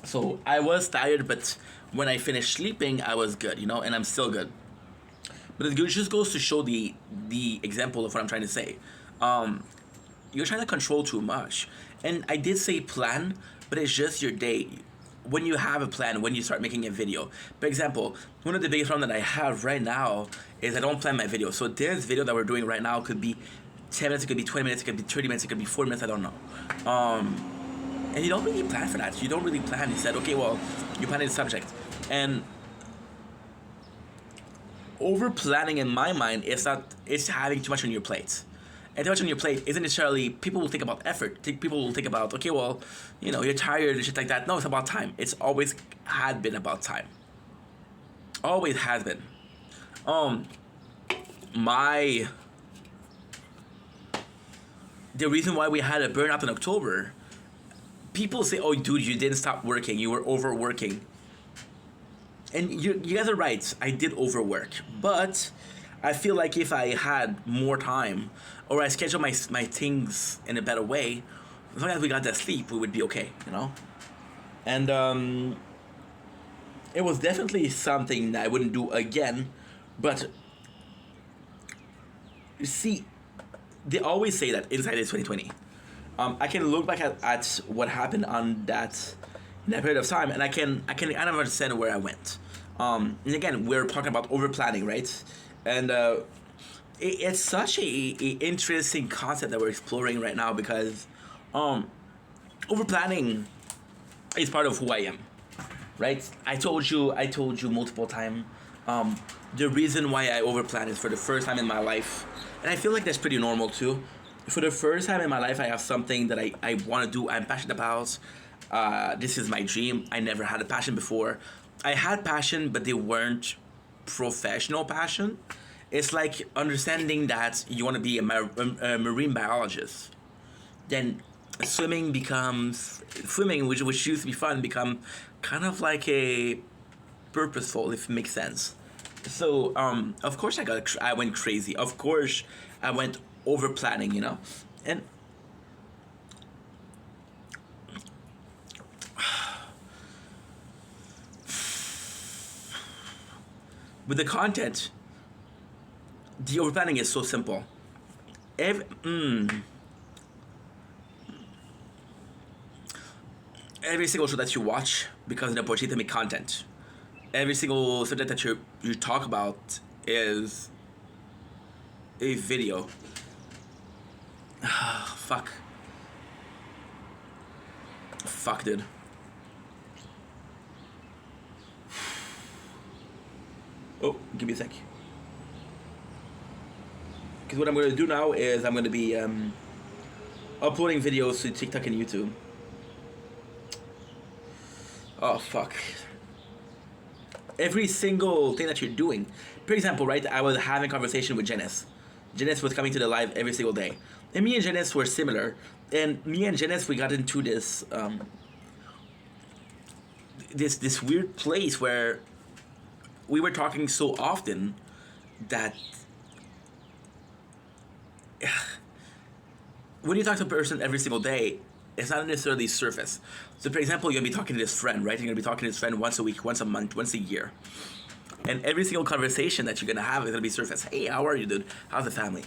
[SPEAKER 1] So I was tired, but when I finished sleeping, I was good, and I'm still good. But it just goes to show the example of what I'm trying to say. You're trying to control too much. And I did say plan, but it's just your day. When you have a plan, when you start making a video. For example, one of the biggest problems that I have right now is I don't plan my video. So this video that we're doing right now could be 10 minutes, it could be 20 minutes, it could be 30 minutes, it could be 40 minutes, I don't know. And you don't really plan for that. You don't really plan. You said, okay, well, you plan a subject. And over planning in my mind is it's having too much on your plate. And too much on your plate isn't necessarily, people will think about effort. People will think about, okay, well, you're tired and shit like that. No, it's about time. It's always had been about time. Always has been. The reason why we had a burnout in October, people say, oh, dude, you didn't stop working. You were overworking. And you guys are right. I did overwork. But I feel like if I had more time, or I scheduled my things in a better way, as long as we got that sleep, we would be okay, And it was definitely something that I wouldn't do again. But you see, they always say that insight is 2020. I can look back at what happened on that in that period of time, and I can kind of understand where I went. And again, we're talking about over planning, right? And it's such a interesting concept that we're exploring right now because over planning is part of who I am, right? I told you multiple times. The reason why I overplan is for the first time in my life, and I feel like that's pretty normal too. For the first time in my life, I have something that I want to do. I'm passionate about. This is my dream. I never had a passion before. I had passion, but they weren't professional passion. It's like understanding that you want to be a marine biologist, then swimming, which used to be fun, become kind of like a purposeful, if it makes sense. So of course I went crazy. Of course I went over planning, and with the content, the over planning is so simple. Every, every single show that you watch becomes an opportunity to make content. Every single subject that you talk about is a video. Fuck. Fuck, dude. Oh, give me a sec. Because what I'm going to do now is I'm going to be uploading videos to TikTok and YouTube. Oh, fuck. Every single thing that you're doing. For example, right, I was having a conversation with Janice. Janice was coming to the live every single day. And me and Janice were similar. And me and Janice, we got into this this weird place where we were talking so often that when you talk to a person every single day, it's not necessarily surface. So, for example, you're going to be talking to this friend, right? You're going to be talking to this friend once a week, once a month, once a year. And every single conversation that you're going to have is going to be surface. Hey, how are you, dude? How's the family?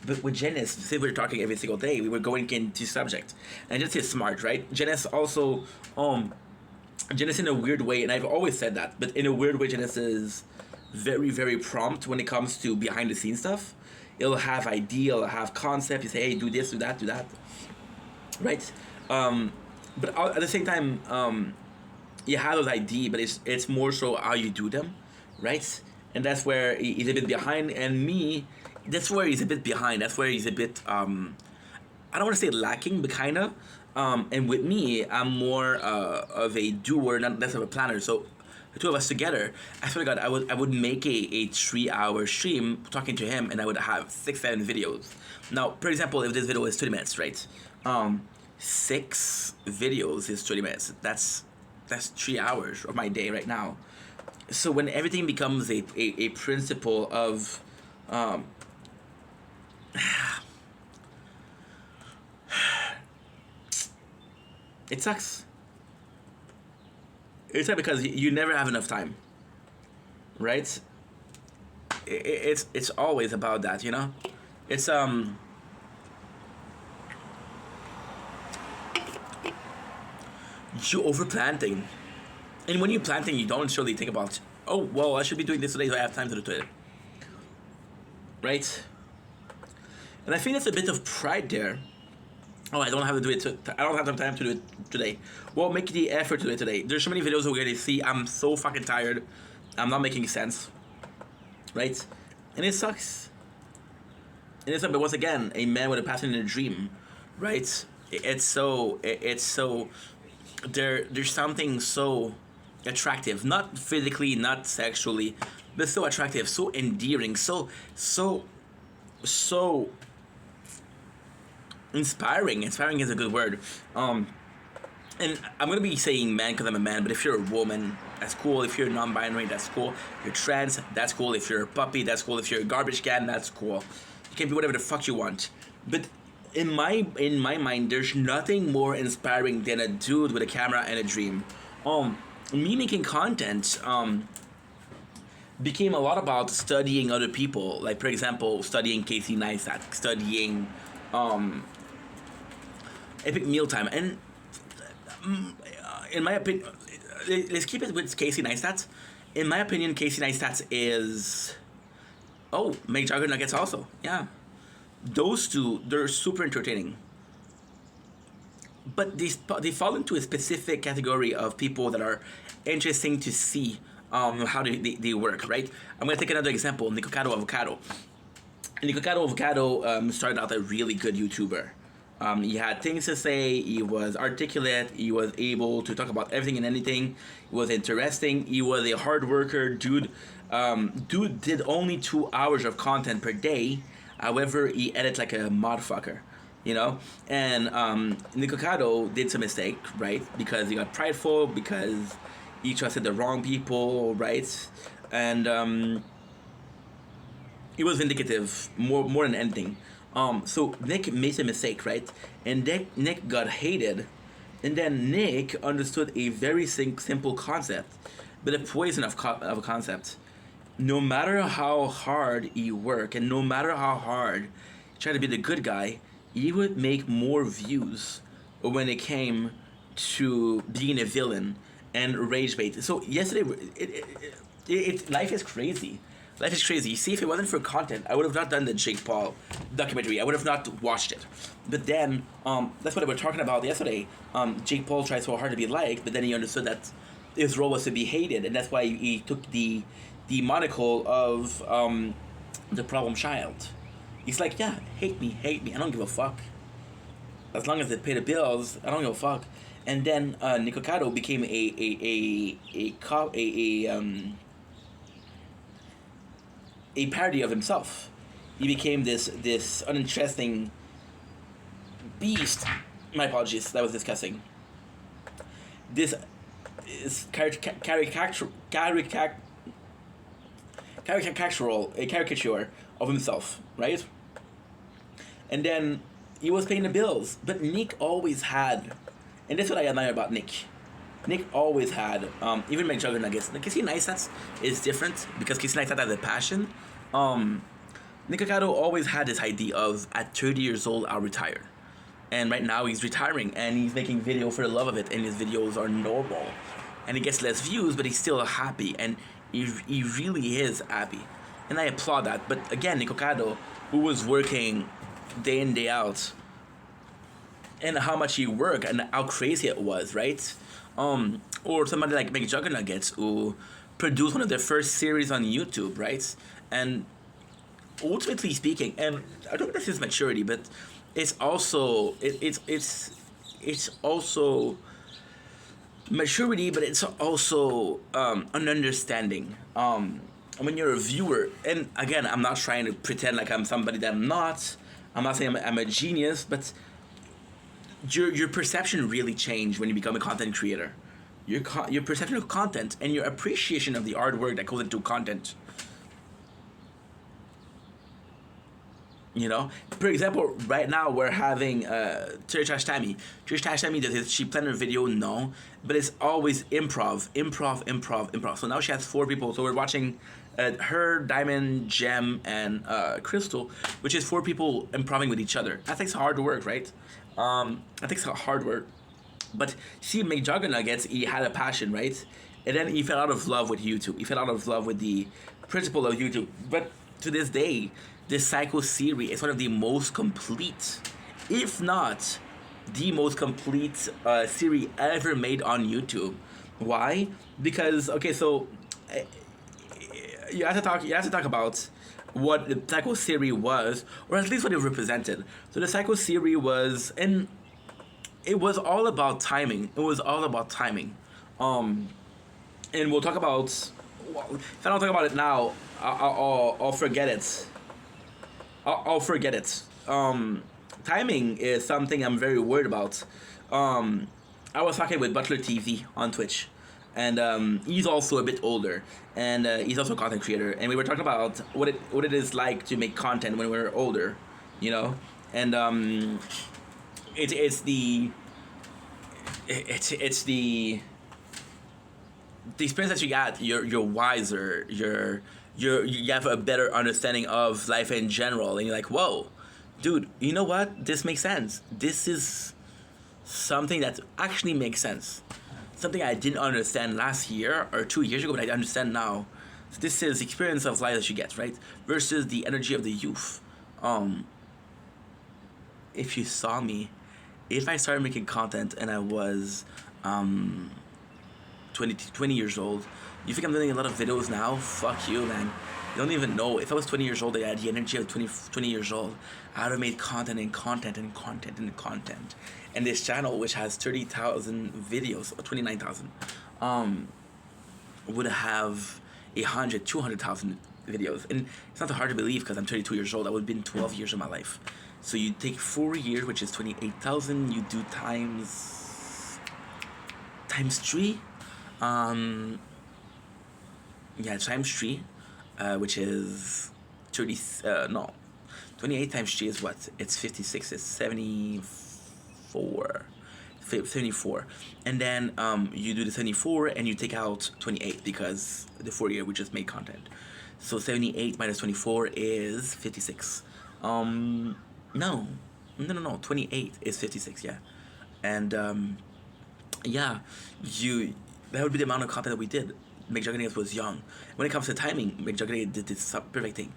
[SPEAKER 1] But with Janice, say we were talking every single day, we were going into subject. And Janice is smart, right? Janice also, Janice in a weird way, and I've always said that, but in a weird way, Janice is very, very prompt when it comes to behind the scenes stuff. It'll have idea, it'll have concept. You say, hey, do this, do that. Right? But at the same time, you have those ideas, but it's more so how you do them, right? And that's where he's a bit behind, and me, that's where he's a bit behind. That's where he's a bit, I don't want to say lacking, but kind of. And with me, I'm more of a doer, not less of a planner. So the two of us together, I swear to God, I would make a 3-hour stream talking to him, and I would have 6-7 videos. Now, for example, if this video is 20 minutes, right? 6 videos is 20 minutes. That's 3 hours of my day right now. So when everything becomes a principle of it sucks. It's not because you never have enough time, right? It's always about that, It's you over planting, and when you planting, you don't necessarily think about, oh well, I should be doing this today, so I have time to do it, right? And I think that's a bit of pride there. Oh, I don't have to do it. I don't have the time to do it today. Well, make the effort to do it today. There's so many videos we're gonna see. I'm so fucking tired. I'm not making sense, right? And it sucks. And it's but once again, a man with a passion and a dream, right? It's so there's something so attractive, not physically, not sexually, but so attractive, so endearing, so inspiring. Inspiring is a good word. And I'm gonna be saying man because I'm a man, but if you're a woman, that's cool. If you're non-binary, that's cool. If you're trans, that's cool. If you're a puppy, that's cool. If you're a garbage can, that's cool. You can be whatever the fuck you want. But in my mind, there's nothing more inspiring than a dude with a camera and a dream. Me making content became a lot about studying other people. Like, for example, studying Casey Neistat, studying Epic Mealtime, and in my opinion, let's keep it with Casey Neistat. In my opinion, Casey Neistat is McJugger Nuggets also. Yeah, those two, they're super entertaining. But they fall into a specific category of people that are interesting to see how they work, right? I'm gonna take another example, Nikocado Avocado. Nikocado Avocado started out a really good YouTuber. He had things to say, he was articulate, he was able to talk about everything and anything, he was interesting, he was a hard worker, dude. Dude did only 2 hours of content per day, however, he edited like a motherfucker. You know, and Nikocado did some mistake, right? Because he got prideful, because he trusted the wrong people, right? And he was vindicative more than anything. So Nick made a mistake, right? And Nick got hated, and then Nick understood a very simple concept, but a poison of a concept. No matter how hard you work, and no matter how hard you try to be the good guy, you would make more views when it came to being a villain and rage bait. So yesterday, life is crazy. Life is crazy. You see, if it wasn't for content, I would have not done the Jake Paul documentary. I would have not watched it. But then, that's what we were talking about yesterday. Jake Paul tried so hard to be liked, but then he understood that his role was to be hated, and that's why he took the monocle of the problem child. He's like, yeah, hate me, I don't give a fuck. As long as they pay the bills, I don't give a fuck. And then Nikocado became a parody of himself. He became this uninteresting beast. My apologies, that was disgusting. This is caricature of himself, right? And then he was paying the bills. But Nick always had, and that's what I admire about Nick. Nick always had, even McJugger Nuggets. Casey Neistat is different because Casey Neistat has a passion. Nikocado always had this idea of, at 30 years old, I'll retire. And right now he's retiring and he's making video for the love of it, and his videos are normal. And he gets less views, but he's still happy, and he really is happy. And I applaud that. But again, Nikocado, who was working day in, day out, and how much he worked and how crazy it was, right? Or somebody like McJugger Nuggets, who produced one of their first series on YouTube, right? And ultimately speaking, and I don't know if this is maturity, but it's also it's also maturity, but it's also an understanding. When you're a viewer, and again, I'm not trying to pretend like I'm somebody that I'm not. I'm not saying I'm a genius, but your perception really changed when you become a content creator. Your perception of content and your appreciation of the hard work that goes into content. You know, for example, right now we're having Trish Tammy. Trish Tammy does she planned her video? No, but it's always improv. So now she has 4 people. So we're watching her, Diamond, Gem, and Crystal, which is 4 people improving with each other. That takes hard work, right? That takes hard work. But see, McJugger Nuggets, he had a passion, right? And then he fell out of love with YouTube. He fell out of love with the principle of YouTube. But to this day, this Psycho series is one of the most complete, if not the most complete series ever made on YouTube. Why? Because so you have to talk about what the Psycho series was, or at least what it represented. So the Psycho series was, and it was all about timing. And we'll talk about. If I don't talk about it now, I'll forget it. I'll forget it. Timing is something I'm very worried about. I was talking with Butler TV on Twitch, and he's also a bit older, and he's also a content creator, and we were talking about what it is like to make content when we're older, you know, and it's the experience that you got. You're wiser. You have a better understanding of life in general, and you're like, whoa, dude, you know what? This makes sense. This is something that actually makes sense. Something I didn't understand last year or 2 years ago, but I understand now. So this is the experience of life that you get, right? Versus the energy of the youth. If you saw me, if I started making content and I was 20 years old, you think I'm doing a lot of videos now? Fuck you, man. You don't even know. If I was 20 years old, I had the energy of 20 years old. I would have made content and content and content and content. And this channel, which has 30,000 videos, or 29,000, would have 100, 200,000 videos. And it's not hard to believe because I'm 32 years old. That would have been 12 years of my life. So you take 4 years, which is 28,000, you do times 3. Times 3, which is 28 times 3 is what? It's 56, it's 74. And then you do the 74 and you take out 28 because the 4 year we just made content. So 78 minus 24 is 56. No, 28 is 56, yeah. And that would be the amount of content that we did. McJuggernaut was young. When it comes to timing, McJuggernaut did this perfect thing.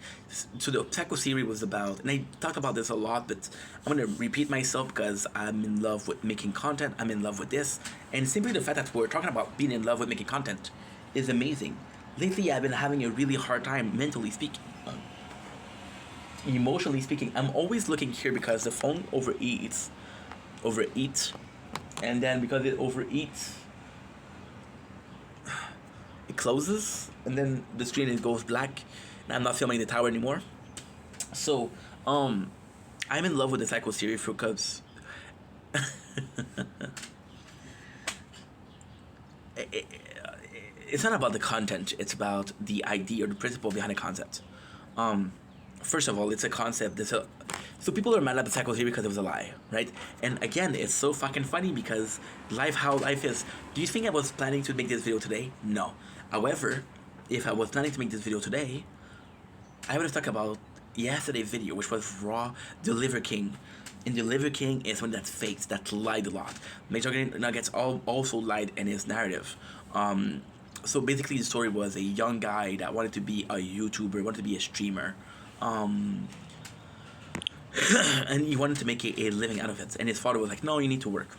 [SPEAKER 1] So the Psycho series was about, and I talked about this a lot, but I'm going to repeat myself because I'm in love with making content. I'm in love with this. And simply the fact that we're talking about being in love with making content is amazing. Lately, I've been having a really hard time mentally speaking. Emotionally speaking, I'm always looking here because the phone overeats. And then because it overeats, it closes, and then the screen goes black, and I'm not filming the tower anymore. So, I'm in love with the Psycho series because it's not about the content; it's about the idea or the principle behind the concept. First of all, it's a concept that's so people are mad at the Psycho series because it was a lie, right? And again, it's so fucking funny because how life is. Do you think I was planning to make this video today? No. However, if I was planning to make this video today, I would have talked about yesterday's video, which was Raw, The Liver King. And The Liver King is one that's faked, that lied a lot. McJuggerNuggets also lied in his narrative. So basically the story was a young guy that wanted to be a YouTuber, wanted to be a streamer. And he wanted to make a living out of it. And his father was like, no, you need to work.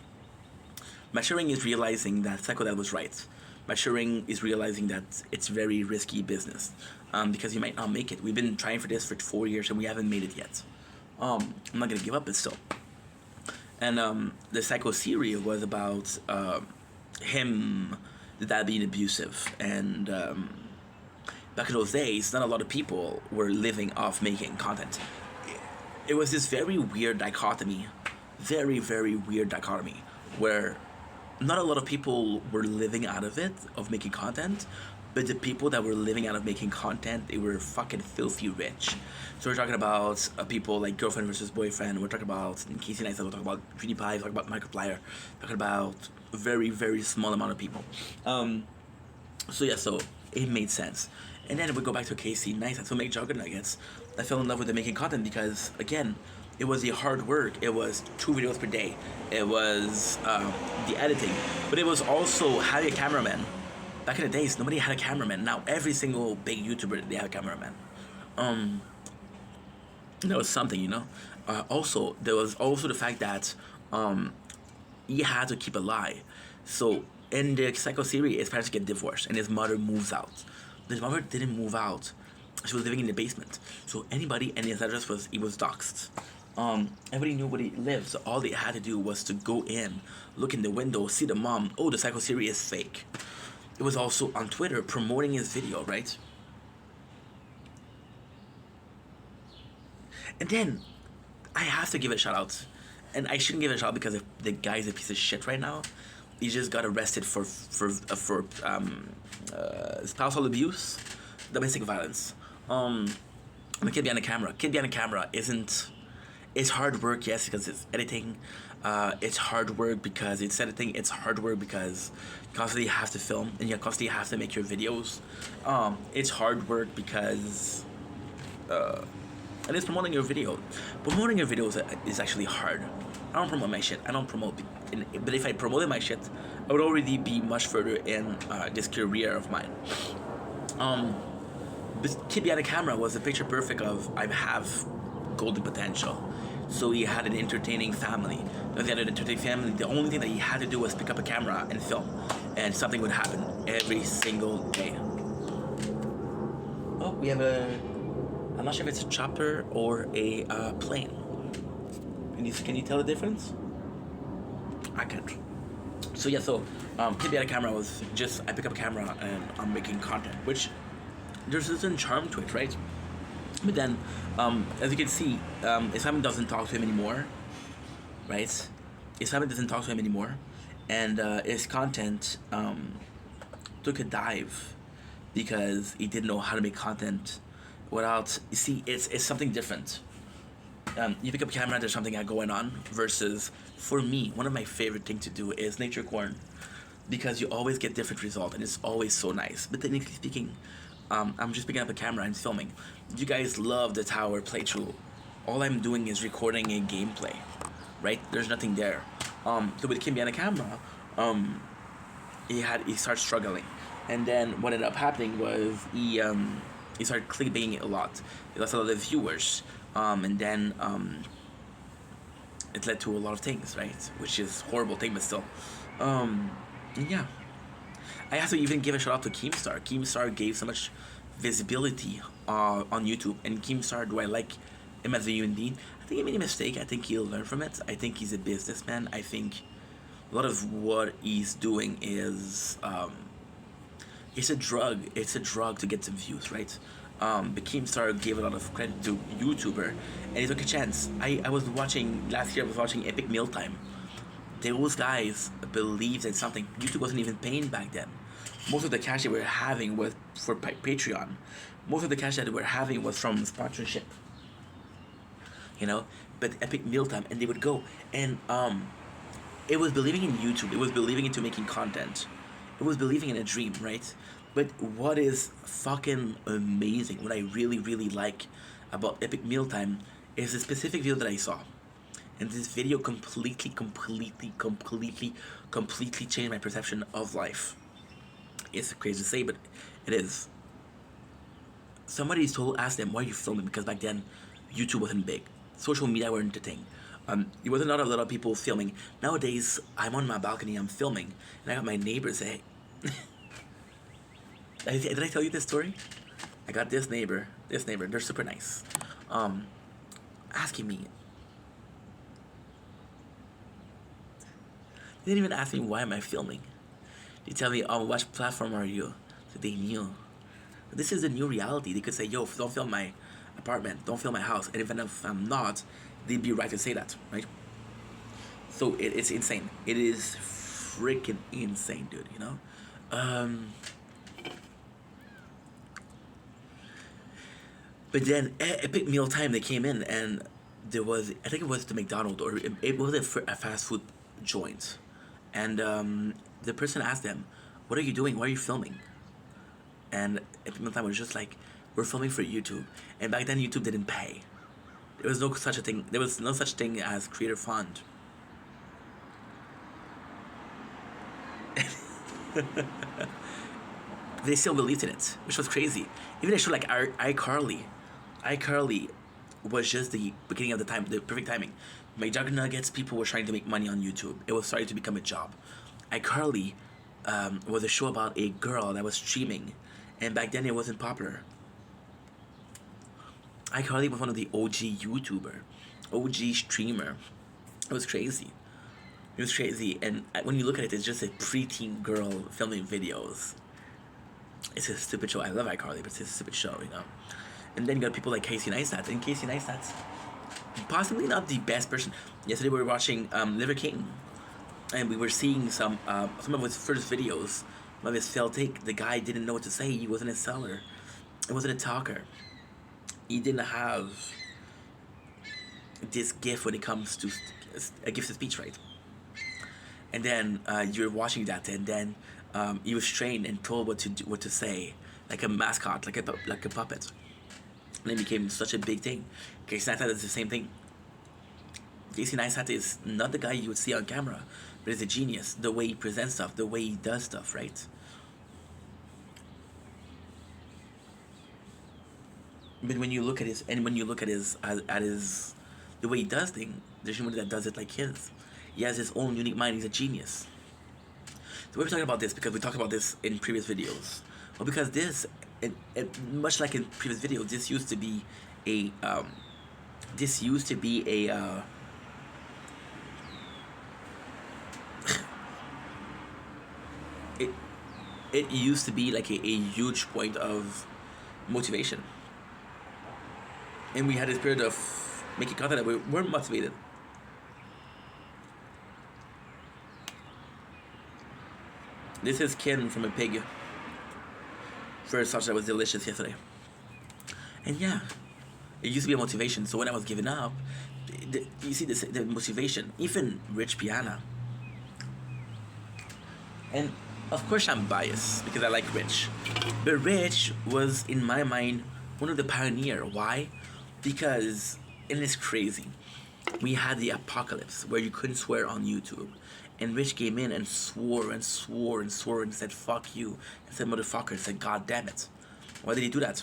[SPEAKER 1] Maturing is realizing that Psychodad was right. Maturing is realizing that it's very risky business. Because you might not make it. We've been trying for this for 4 years and we haven't made it yet. I'm not going to give up, but still. And the Psycho series was about him, the dad being abusive. And back in those days, not a lot of people were living off making content. It was this very weird dichotomy, very, very weird dichotomy, where not a lot of people were living out of it, of making content, but the people that were living out of making content, they were fucking filthy rich. So we're talking about people like Girlfriend versus Boyfriend, we're talking about Casey Neistat, we're talking about PewDiePie, we're talking about Markiplier, talking about a very, very small amount of people. So it made sense. And then we go back to Casey Neistat, so McJuggernuggets. I fell in love with the making content because, again, it was the hard work. It was 2 videos per day. It was the editing. But it was also having a cameraman. Back in the days, nobody had a cameraman. Now, every single big YouTuber, they have a cameraman. That was something, you know? Also, there was also the fact that he had to keep a lie. So, in the Psycho series, his parents get divorced, and his mother moves out. His mother didn't move out. She was living in the basement. So anybody, and his address was, he was doxxed. Everybody knew where he lived, so all they had to do was to go in, look in the window, see the mom. Oh, the Psycho series is fake. It was also on Twitter promoting his video, right? And then I have to give a shout out, and I shouldn't give a shout out because the guy's a piece of shit right now. He just got arrested for spousal abuse, domestic violence. The kid behind the camera. Kid behind the camera isn't. It's hard work, yes, because it's editing. It's hard work because it's editing. It's hard work because you constantly have to film and you constantly have to make your videos. It's hard work because and it's promoting your video. Promoting your videos is actually hard. I don't promote my shit. I don't promote but if I promoted my shit, I would already be much further in this career of mine. This kid behind the camera was a picture perfect of I have golden potential. So he had an entertaining family. When he had an entertaining family, the only thing that he had to do was pick up a camera and film, and something would happen every single day. Oh, we have a. I'm not sure if it's a chopper or a plane. Can you tell the difference? I can't. So yeah, kid behind a camera was just I pick up a camera and I'm making content, which there's a certain charm to it, right? But then, as you can see, Simon doesn't talk to him anymore, right? Simon doesn't talk to him anymore, and his content took a dive because he didn't know how to make content without. You see, it's something different. You pick up a camera, there's something going on. Versus, for me, one of my favorite things to do is nature corn, because you always get different results and it's always so nice. But technically speaking, I'm just picking up a camera and filming. You guys love the tower playthrough. All I'm doing is recording a gameplay, right? There's nothing there. So with Kim behind a camera, he started struggling, and then what ended up happening was he started clickbaiting it a lot. He lost a lot of viewers, and then it led to a lot of things, right? Which is a horrible thing, but still, yeah. I have to even give a shout out to Keemstar. Keemstar gave so much visibility on YouTube, and Keemstar, do I like him as a human being? I think he made a mistake. I think he'll learn from it. I think he's a businessman. I think a lot of what he's doing is it's a drug. It's a drug to get some views, right? But Keemstar gave a lot of credit to YouTuber, and he took a chance. I was watching last year. I was watching Epic Mealtime. Those guys believed in something. YouTube wasn't even paying back then. Most of the cash they were having was for Patreon. Most of the cash that they were having was from sponsorship. You know, but Epic Mealtime, and they would go, and it was believing in YouTube. It was believing into making content. It was believing in a dream, right? But what is fucking amazing, what I really, really like about Epic Mealtime is the specific video that I saw. And this video completely changed my perception of life. It's crazy to say, but it is. Somebody asked them, why are you filming? Because back then, YouTube wasn't big. Social media weren't a thing. There wasn't a lot of people filming. Nowadays, I'm on my balcony, I'm filming, and I got my neighbors say, did I tell you this story? I got this neighbor, they're super nice, asking me. They didn't even ask me why am I filming. They tell me, what platform are you? So they knew. This is a new reality. They could say, yo, don't film my apartment, don't film my house. And even if I'm not, they'd be right to say that, right? So it's insane. It is freaking insane, dude, you know? But then Epic Mealtime, they came in, and there was, I think it was the McDonald's, or it was a fast food joint. And the person asked them, what are you doing? Why are you filming? And Epic Mealtime was just like, we're filming for YouTube. And back then, YouTube didn't pay. There was no such a thing. There was no such thing as creator fund. They still believed in it, which was crazy. Even a show like iCarly was just the beginning of the time, the perfect timing. McNuggets, people were trying to make money on YouTube. It was starting to become a job. iCarly was a show about a girl that was streaming, and back then it wasn't popular. iCarly was one of the OG OG streamer. It was crazy. It was crazy, and when you look at it, it's just a preteen girl filming videos. It's a stupid show. I love iCarly, but it's a stupid show, you know. And then you got people like Casey Neistat, and Casey Neistat's possibly not the best person. Yesterday we were watching Liver King, and we were seeing some of his first videos, some of his failed take. The guy didn't know what to say. He wasn't a seller. He wasn't a talker. He didn't have this gift when it comes to a gift of speech, right? And then you're watching that, and then he was trained and told what to say, like a mascot, like a puppet. And it became such a big thing. Casey Neistat is the same thing. Casey Neistat is not the guy you would see on camera, but he's a genius. The way he presents stuff, the way he does stuff, right? But when you look at his, the way he does things, there's nobody that does it like his. He has his own unique mind. He's a genius. So we're talking about this because we talked about this in previous videos. Well, because this, much like in previous videos, this used to be a, it used to be like a huge point of motivation. And we had this period of making content that we weren't motivated. This is Ken from a pig. For a sausage that was delicious yesterday. And yeah, it used to be a motivation. So when I was giving up, you see the motivation. Even Rich Piana. And of course I'm biased because I like Rich. But Rich was, in my mind, one of the pioneer. Why? Because, and it's crazy, we had the apocalypse where you couldn't swear on YouTube. And Rich came in and swore and swore and swore and said, fuck you. And said, motherfucker, and said, God damn it. Why did he do that?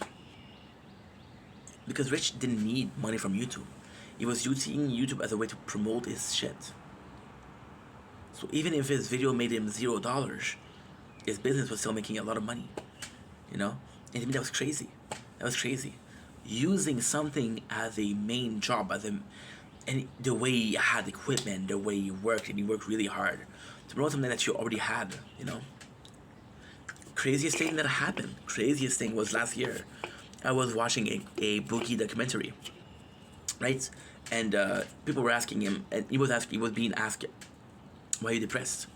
[SPEAKER 1] Because Rich didn't need money from YouTube. He was using YouTube as a way to promote his shit. So even if his video made him $0, his business was still making a lot of money. You know? And to me that was crazy. That was crazy. Using something as a main job, and the way he had equipment, the way he worked, and he worked really hard to promote something that you already had, you know. Craziest thing that happened. Craziest thing was last year. I was watching a Boogie documentary, right? And people were asking him, and he was being asked, why are you depressed?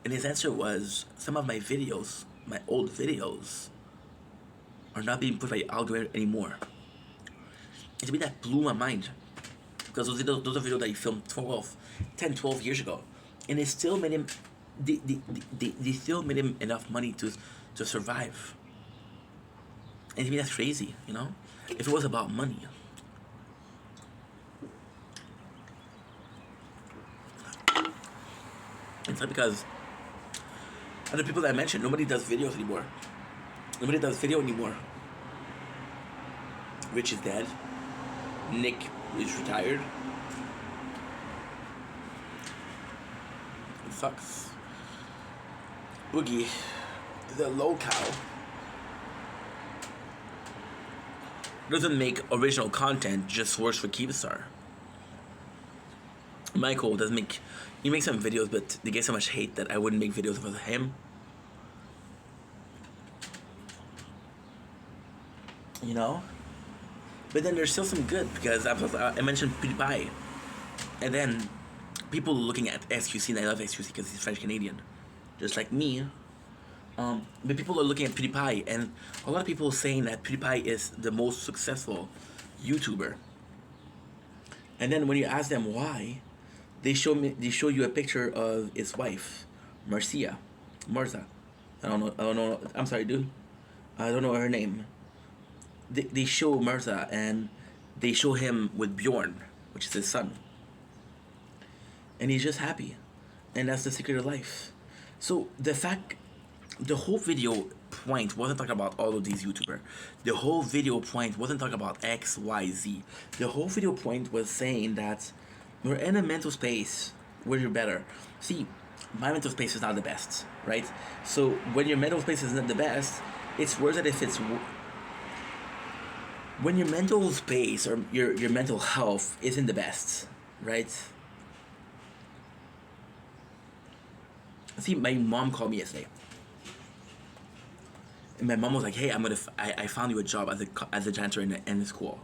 [SPEAKER 1] And his answer was, some of my videos, my old videos, are not being put by algorithm anymore. And to me that blew my mind. Because those are videos that he filmed 10, 12 years ago. And it still made him, they still made him enough money to survive. And to me that's crazy, you know? If it was about money. It's not because other people that I mentioned, nobody does videos anymore. Nobody does video anymore. Rich is dead. Nick is retired. It sucks. Boogie, the low-cow, doesn't make original content, just works for Keemstar. Michael doesn't make... He makes some videos, but they get so much hate that I wouldn't make videos with him. You know? But then there's still some good, because I mentioned PewDiePie. And then people looking at SQC, and I love SQC because he's French-Canadian. Just like me. But people are looking at PewDiePie, and a lot of people are saying that PewDiePie is the most successful YouTuber. And then when you ask them why, they show you a picture of his wife, Marza. I don't know. I'm sorry, dude. I don't know her name. They show Marza, and they show him with Bjorn, which is his son. And he's just happy. And that's the secret of life. So the whole video point wasn't talking about all of these YouTubers. The whole video point wasn't talking about X, Y, Z. The whole video point was saying that we're in a mental space where you're better. See, my mental space is not the best, right? So when your mental space isn't the best, it's worse than if it's... When your mental space or your mental health isn't the best, right? See, my mom called me yesterday. And my mom was like, hey, I found you a job as a janitor in the school.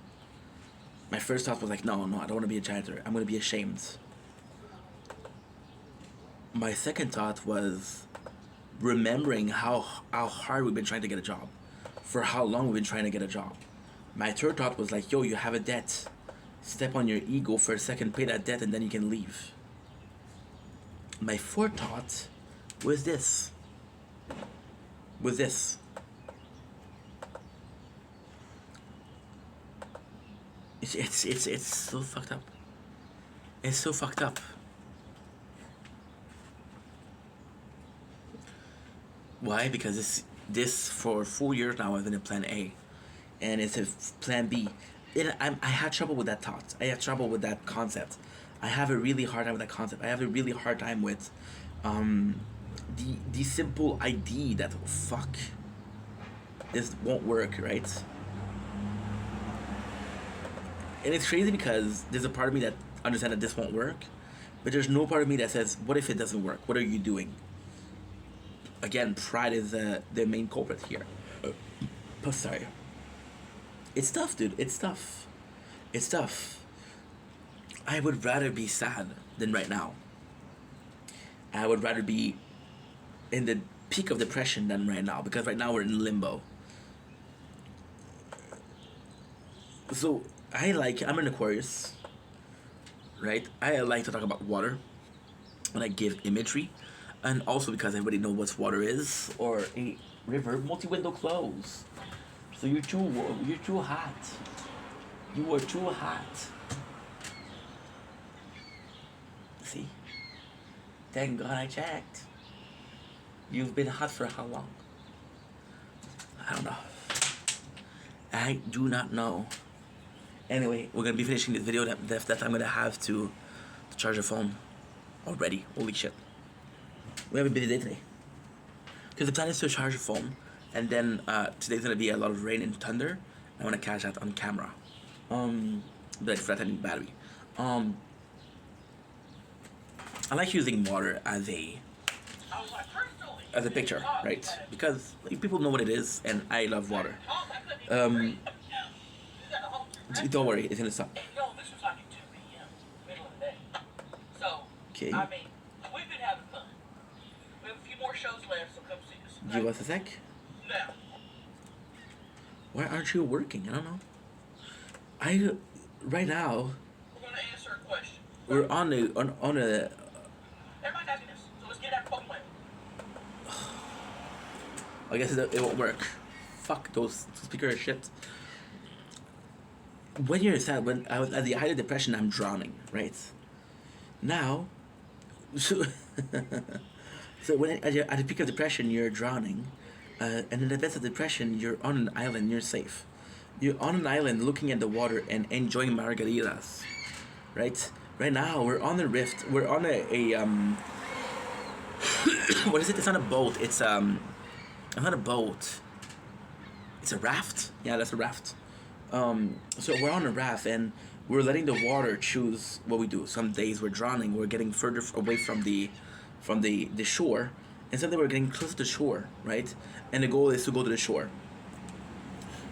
[SPEAKER 1] My first thought was like, no, I don't want to be a janitor. I'm going to be ashamed. My second thought was remembering how hard we've been trying to get a job. For how long we've been trying to get a job. My third thought was like, yo, you have a debt. Step on your ego for a second, pay that debt, and then you can leave. My fourth thought was this. It's so fucked up. It's so fucked up. Why? Because this for 4 years now I've been in Plan A, and it's a Plan B. I had trouble with that thought. I have trouble with that concept. I have a really hard time with that concept. I have a really hard time with, um, the simple idea that fuck, this won't work, right? And it's crazy because there's a part of me that understands that this won't work, but there's no part of me that says, what if it doesn't work? What are you doing? Again, pride is the main culprit here. Oh, sorry. It's tough, dude. It's tough. It's tough. I would rather be sad than right now. I would rather be in the peak of depression than right now, because right now we're in limbo. So I'm an Aquarius, right? I like to talk about water when I give imagery, and also because everybody knows what water is, or a river. Multi-window close. So you're too hot. You are too hot. See? Thank God I checked. You've been hot for how long? I don't know. I do not know. Anyway, we're gonna be finishing this video that I'm gonna have to charge the phone already. Holy shit. We have a busy day today. Because the plan is to charge the phone, and then today's gonna be a lot of rain and thunder. I wanna catch that on camera. But for that I need battery. I like using water as a picture, right? Because people know what it is, and I love water. Don't worry, it's gonna stop.
[SPEAKER 2] This was like at 2 p.m., middle of the day. So,
[SPEAKER 1] Okay.
[SPEAKER 2] I mean, we've been having fun. We have a few more shows left, so come see us.
[SPEAKER 1] Give us a sec.
[SPEAKER 2] Now,
[SPEAKER 1] Why aren't you working? I don't know. Right now
[SPEAKER 2] we're going to answer a question.
[SPEAKER 1] we're on a.
[SPEAKER 2] Everybody's asking this, so let's get out of play.
[SPEAKER 1] I guess it won't work. Fuck those speakers shit. When you're sad, when I was at the height of depression, I'm drowning, right? Now, so when at the peak of depression, you're drowning, and in the depths of depression, you're on an island, you're safe. You're on an island looking at the water and enjoying margaritas, right? Right now, we're on a rift. We're on a what is it? It's not a boat. It's not a boat. It's a raft. Yeah, that's a raft. So we're on a raft and we're letting the water choose what we do. Some days we're drowning. We're getting further away from the shore, and some days we're getting closer to the shore, right? And the goal is to go to the shore.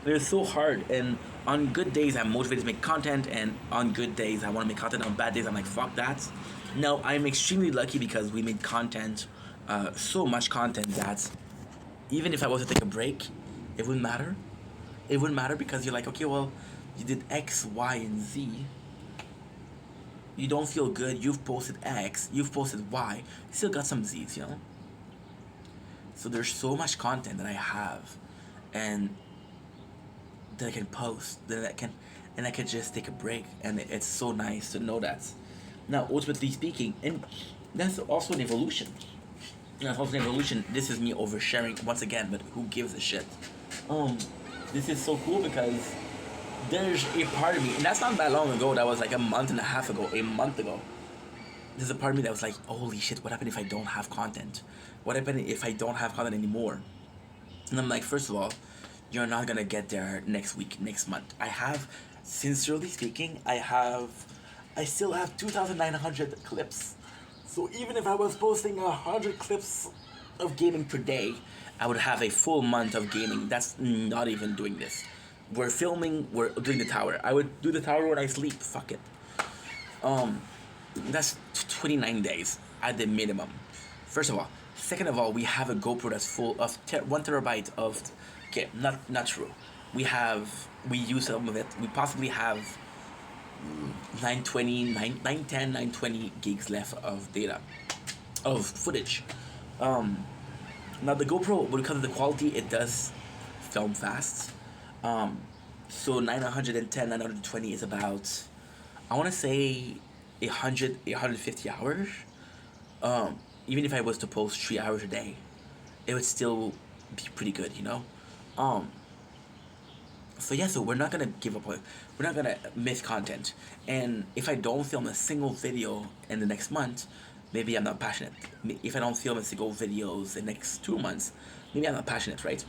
[SPEAKER 1] But it's so hard, and on good days I'm motivated to make content, and on good days I want to make content. On bad days I'm like, fuck that. Now I'm extremely lucky because we made content, so much content that even if I was to take a break, it wouldn't matter. It wouldn't matter because you're like, okay, well, you did X, Y, and Z. You don't feel good. You've posted X. You've posted Y. You still got some Z's, you know? So there's so much content that I have, and that I can post, that I can just take a break, and it's so nice to know that. Now, ultimately speaking, and that's also an evolution. That's also an evolution. This is me oversharing once again, but who gives a shit? This is so cool because there's a part of me, and that's not that long ago. That was like a month and a half ago, a month ago. There's a part of me that was like, holy shit, what happened if I don't have content? What happened if I don't have content anymore? And I'm like, first of all, you're not gonna get there next week, next month. Sincerely speaking, I still have 2,900 clips. So even if I was posting 100 clips of gaming per day, I would have a full month of gaming. That's not even doing this. We're filming, we're doing the tower. I would do the tower when I sleep, fuck it. That's 29 days at the minimum. First of all. Second of all, we have a GoPro that's full of 1 terabyte of, okay, not true. We use some of it. We possibly have 920 gigs left of data, of footage. Now the GoPro, because of the quality, it does film fast. So 920 is about, I want to say 150 hours. Even if I was to post 3 hours a day, it would still be pretty good, you know. Um, so yeah, so we're not gonna give up. We're not gonna miss content. And if I don't film a single video in the next month, maybe I'm not passionate. If I don't film a single videos in the next 2 months, maybe I'm not passionate, right?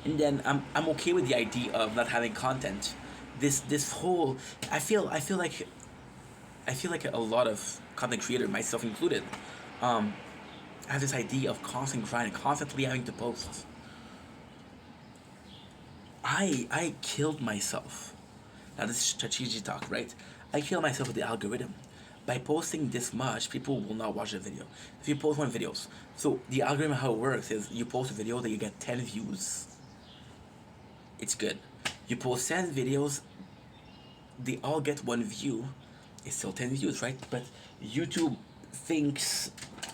[SPEAKER 1] And then I'm okay with the idea of not having content. This whole I feel like a lot of content creator, myself included, um, have this idea of constant grind, constantly having to post. I killed myself. Now this is strategy talk, right? I killed myself with the algorithm. By posting this much, people will not watch the video. If you post one videos, so the algorithm how it works is you post a video that you get 10 views. It's good. You post 10 videos, they all get 1 view. It's still 10 views, right? But YouTube thinks,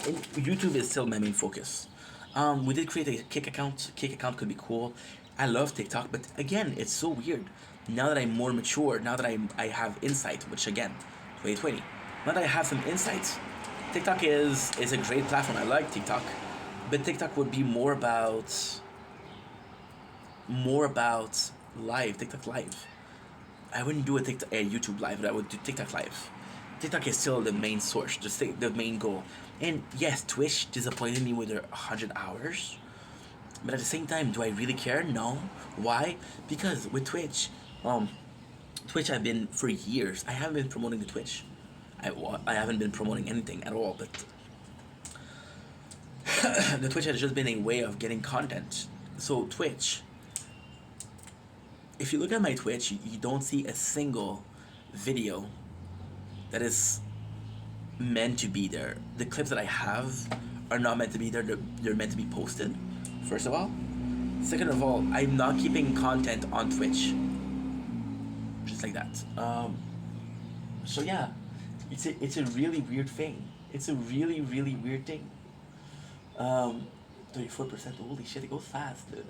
[SPEAKER 1] and YouTube is still my main focus. We did create a Kick account. Kick account could be cool. I love TikTok, but again, it's so weird. Now that I'm more mature, now that I have insight, which again, 2020. Now that I have some insights, TikTok is a great platform. I like TikTok, but TikTok would be more about live, TikTok live. I wouldn't do a YouTube live, but I would do TikTok live. TikTok is still the main source, the main goal. And yes, Twitch disappointed me with their 100 hours. But at the same time, do I really care? No. Why? Because with Twitch I've been for years. I haven't been promoting the Twitch. I haven't been promoting anything at all. But the Twitch has just been a way of getting content. So Twitch, if you look at my Twitch, you don't see a single video that is meant to be there. The clips that I have are not meant to be there. They're meant to be posted, first of all. Second of all, I'm not keeping content on Twitch. Just like that. So yeah, it's a really weird thing. It's a really, really weird thing. 34%. Holy shit, it goes fast, dude.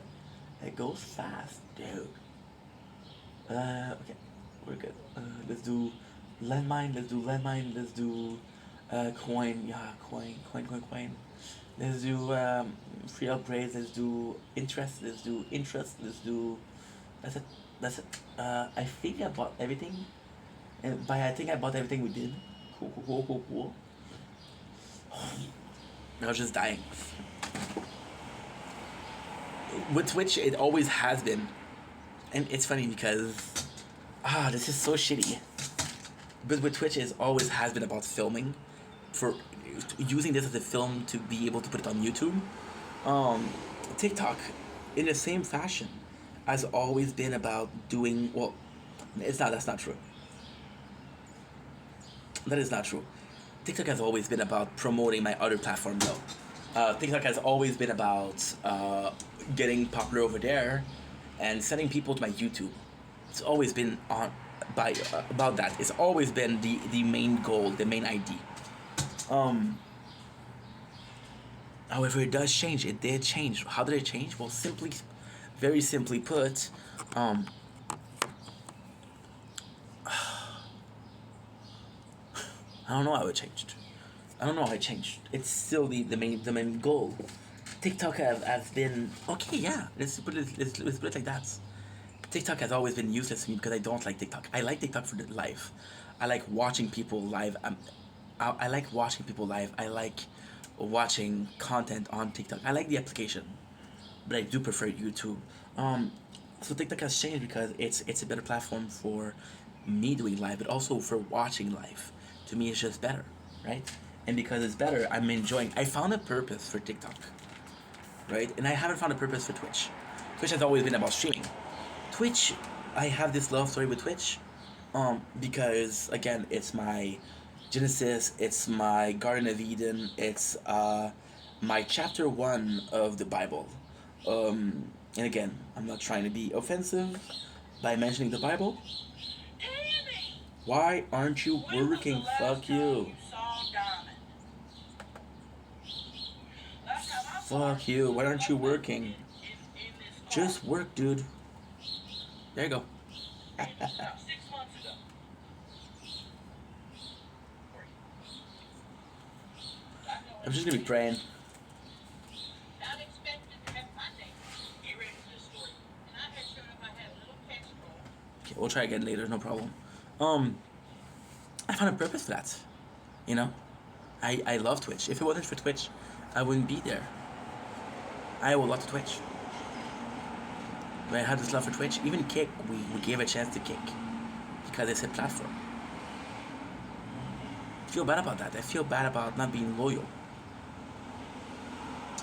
[SPEAKER 1] It goes fast, dude. Okay, we're good. Let's do landmine. Let's do landmine. Let's do coin. Yeah, coin. Let's do free upgrades. Let's do interest. Let's do interest. Let's do. That's it. That's it. I think I bought everything, and by I think I bought everything we did. Cool. I was just dying. With Twitch, it always has been. And it's funny because, this is so shitty. But with Twitch, it always has been about filming, for using this as a film to be able to put it on YouTube. TikTok, in the same fashion, has always been about doing, well, that's not true. That is not true. TikTok has always been about promoting my other platform though. TikTok has always been about getting popular over there and sending people to my YouTube. It's always been about that. It's always been the main goal, the main idea. However, it does change. It did change. How did it change? Well, very simply put, I don't know how it changed. It's still the main goal. TikTok has been okay. Yeah, let's put it like that. TikTok has always been useless to me because I don't like TikTok. I like TikTok for the live. I like watching people live. I like watching people live. I like watching content on TikTok. I like the application, but I do prefer YouTube. So TikTok has changed because it's a better platform for me doing live, but also for watching live. To me, it's just better, right? And because it's better, I'm enjoying. I found a purpose for TikTok, right? And I haven't found a purpose for Twitch. Twitch has always been about streaming. Twitch, I have this love story with Twitch, because again, it's my Genesis, it's my Garden of Eden, it's my chapter 1 of the Bible. And again, I'm not trying to be offensive by mentioning the Bible. Why aren't you working? Fuck you. Fuck you. Why aren't you working? Just work, dude. There you go. I'm just gonna be praying. We'll try again later. No problem. I found a purpose for that. You know, I love Twitch. If it wasn't for Twitch, I wouldn't be there. I would love to Twitch. But I had this love for Twitch. Even Kick, we gave a chance to Kick because it's a platform. I feel bad about that. I feel bad about not being loyal.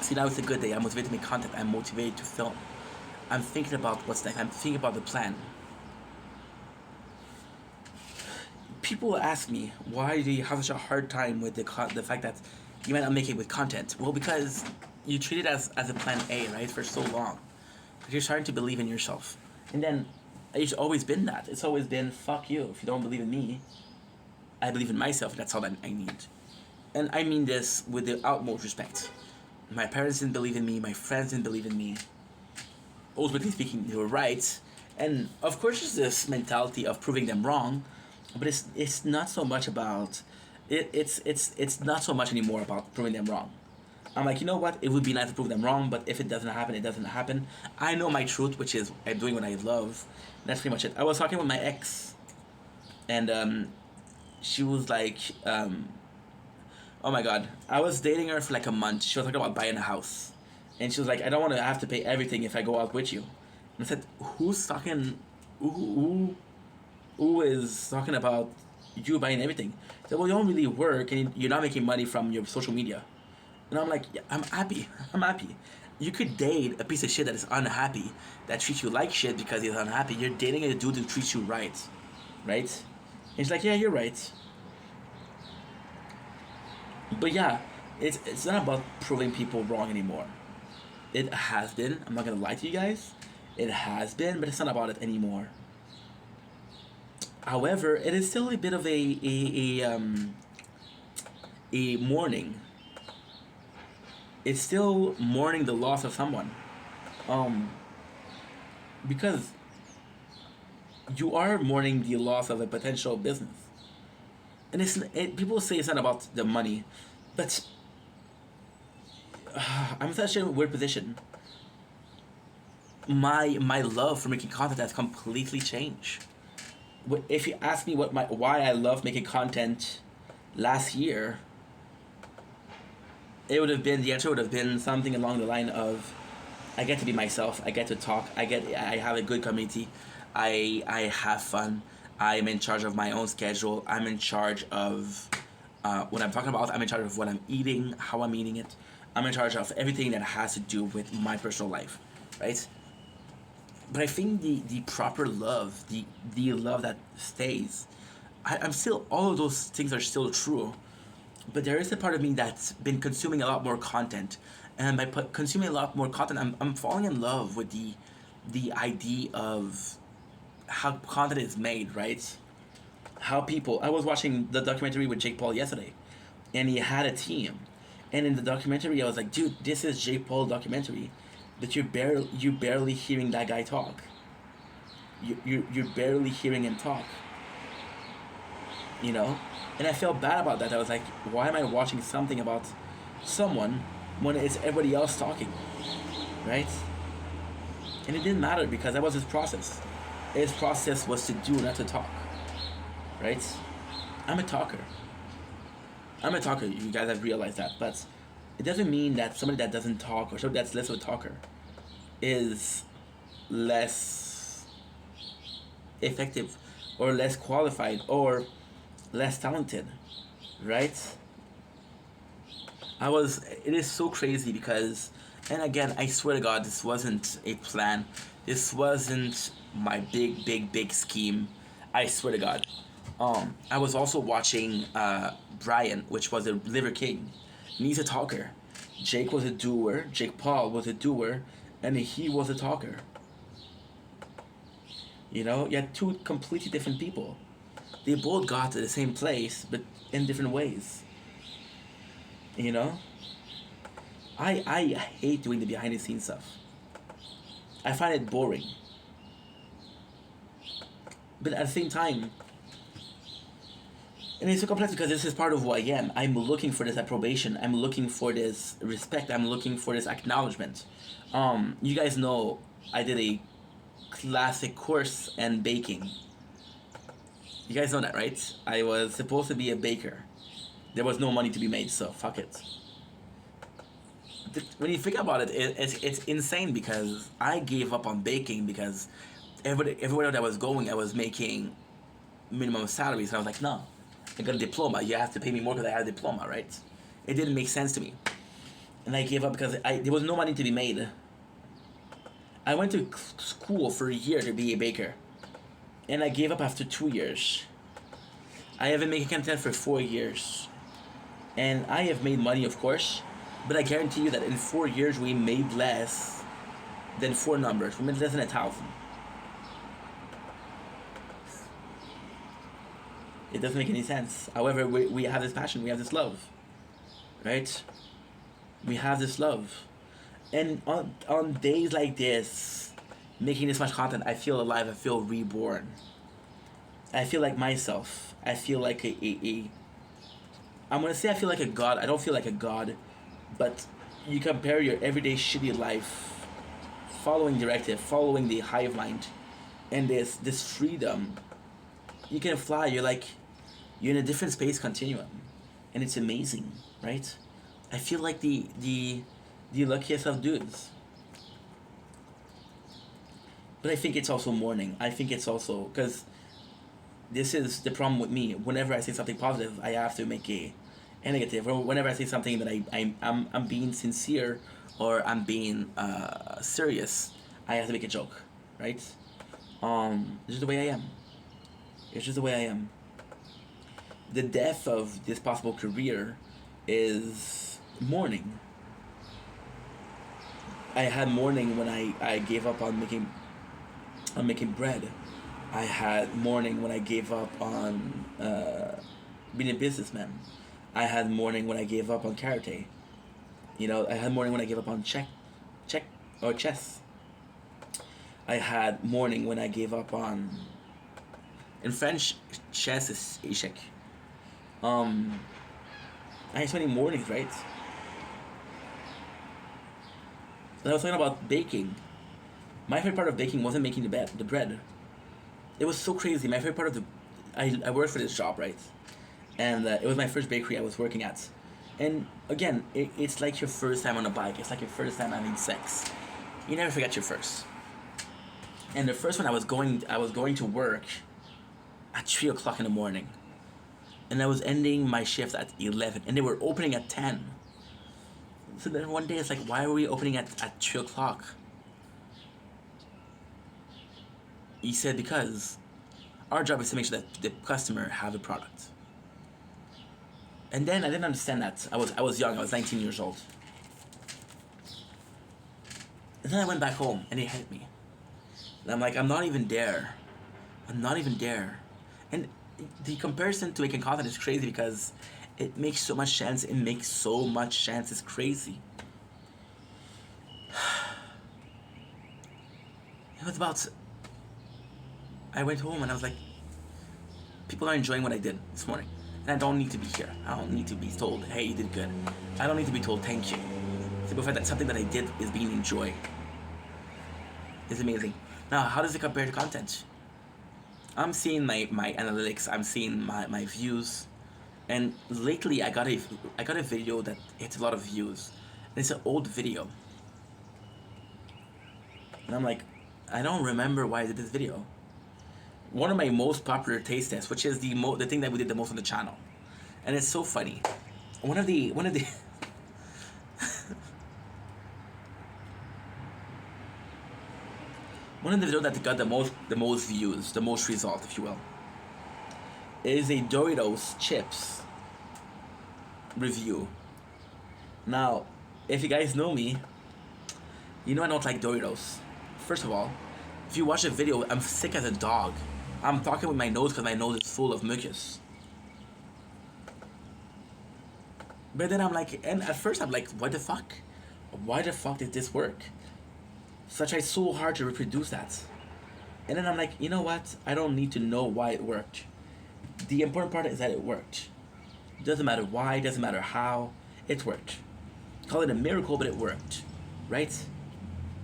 [SPEAKER 1] See, now it's a good day. I'm motivated to make content. I'm motivated to film. I'm thinking about what's next. I'm thinking about the plan. People ask me, why do you have such a hard time with the fact that you might not make it with content? Well, because you treat it as a plan A, right, for so long. But you're starting to believe in yourself. And then it's always been that. It's always been, fuck you. If you don't believe in me, I believe in myself. That's all that I need. And I mean this with the utmost respect. My parents didn't believe in me. My friends didn't believe in me. Ultimately speaking, they were right. And of course there's this mentality of proving them wrong. But it's not so much about it's not so much anymore about proving them wrong. I'm like, you know what? It would be nice to prove them wrong, but if it doesn't happen, it doesn't happen. I know my truth, which is I'm doing what I love. That's pretty much it. I was talking with my ex, and she was like, oh my god, I was dating her for like a month. She was talking about buying a house, and she was like, I don't want to have to pay everything if I go out with you. And I said, who's talking? Who is talking about you buying everything? He said, well, you don't really work and you're not making money from your social media. And I'm like, yeah, I'm happy. I'm happy. You could date a piece of shit that is unhappy, that treats you like shit because he's unhappy. You're dating a dude who treats you right. Right? And he's like, yeah, you're right. But yeah, it's not about proving people wrong anymore. It has been. I'm not going to lie to you guys. It has been, but it's not about it anymore. However, it is still a bit of a mourning. It's still mourning the loss of someone, because you are mourning the loss of a potential business, and people say it's not about the money, but I'm in such a weird position. My love for making content has completely changed. If you ask me why I love making content last year, the answer would have been something along the line of, I get to be myself, I get to talk, I have a good community, I have fun, I'm in charge of my own schedule, I'm in charge of what I'm talking about, I'm in charge of what I'm eating, how I'm eating it, I'm in charge of everything that has to do with my personal life, right? But I think the proper love, the love that stays, I'm still, all of those things are still true, but there is a part of me that's been consuming a lot more content, and by consuming a lot more content, I'm falling in love with the idea of how content is made, right? How people, I was watching the documentary with Jake Paul yesterday, and he had a team, and in the documentary I was like, dude, this is Jake Paul documentary. But you're barely hearing that guy talk. You're barely hearing him talk. You know? And I felt bad about that. I was like, why am I watching something about someone when it's everybody else talking? Right? And it didn't matter because that was his process. His process was to do, not to talk. Right? I'm a talker. You guys have realized that. But it doesn't mean that somebody that doesn't talk or somebody that's less of a talker is less effective or less qualified or less talented, right? It is so crazy because, and again, I swear to God, this wasn't a plan. This wasn't my big scheme. I swear to God. I was also watching Brian, which was a Liver King. And he's a talker. Jake was a doer. Jake Paul was a doer, and he was a talker. You know, you had two completely different people. They both got to the same place, but in different ways. You know, I hate doing the behind the scenes stuff. I find it boring. But at the same time, and it's so complex because this is part of who I am. I'm looking for this approbation. I'm looking for this respect. I'm looking for this acknowledgement. You guys know I did classic course in baking. You guys know that, right? I was supposed to be a baker. There was no money to be made, so fuck it. When you think about it, it's insane because I gave up on baking because everywhere that I was going, I was making minimum salaries, and I was like, no, I got a diploma. You have to pay me more because I had a diploma, right? It didn't make sense to me, and I gave up because there was no money to be made. I went to school for a year to be a baker, and I gave up after 2 years. I have been making content for 4 years, and I have made money, of course, but I guarantee you that in 4 years we made less than 4 numbers. We made less than 1,000. It doesn't make any sense. However, we have this passion, we have this love, right? We have this love. And on days like this, making this much content, I feel alive, I feel reborn. I feel like myself. I feel like I'm gonna say I feel like a god. I don't feel like a god, but you compare your everyday shitty life, following directive, following the hive mind, and this freedom. You can fly. You're in a different space continuum, and it's amazing, right? I feel like the luckiest of dudes. But I think it's also mourning. I think it's also because this is the problem with me. Whenever I say something positive, I have to make a negative. Or whenever I say something that I'm being sincere or I'm being serious, I have to make a joke, right? This is the way I am. It's just the way I am. The death of this possible career is mourning. I had mourning when I gave up on making bread. I had mourning when I gave up on being a businessman. I had mourning when I gave up on karate. I had mourning when I gave up on chess. I had mourning when I gave up on. In French, chess is échec. I had so many mornings, right? And I was talking about baking. My favorite part of baking wasn't making the bread. It was so crazy. My favorite part of I worked for this job, right? And it was my first bakery I was working at. And again, it's like your first time on a bike. It's like your first time having sex. You never forget your first. And the first one I was going to work at 3 o'clock in the morning. And I was ending my shift at 11. And they were opening at 10. So then one day it's like, why are we opening at 3 o'clock? He said, because our job is to make sure that the customer have a product. And then I didn't understand that. I was young, I was 19 years old. And then I went back home and it hit me. And I'm like, I'm not even there. And the comparison to making content is crazy because it makes so much sense. It's crazy. It was about... I went home and I was like, people are enjoying what I did this morning. And I don't need to be here. I don't need to be told, hey, you did good. I don't need to be told thank you. The fact that something that I did is being enjoyed is amazing. Now, how does it compare to content? I'm seeing my analytics, I'm seeing my views. And lately I got a video that hits a lot of views. And it's an old video. And I'm like, I don't remember why I did this video. One of my most popular taste tests, which is the thing that we did the most on the channel. And it's so funny. One of the one of the videos that got the most views, the most result, if you will, is a Doritos chips review. Now, if you guys know me, you know I don't like Doritos. First of all, if you watch the video, I'm sick as a dog. I'm talking with my nose because my nose is full of mucus. But then I'm like, and at first I'm like, what the fuck? Why the fuck did this work? So I tried so hard to reproduce that. And then I'm like, you know what? I don't need to know why it worked. The important part is that it worked. It doesn't matter why, it doesn't matter how, it worked. Call it a miracle, but it worked. Right?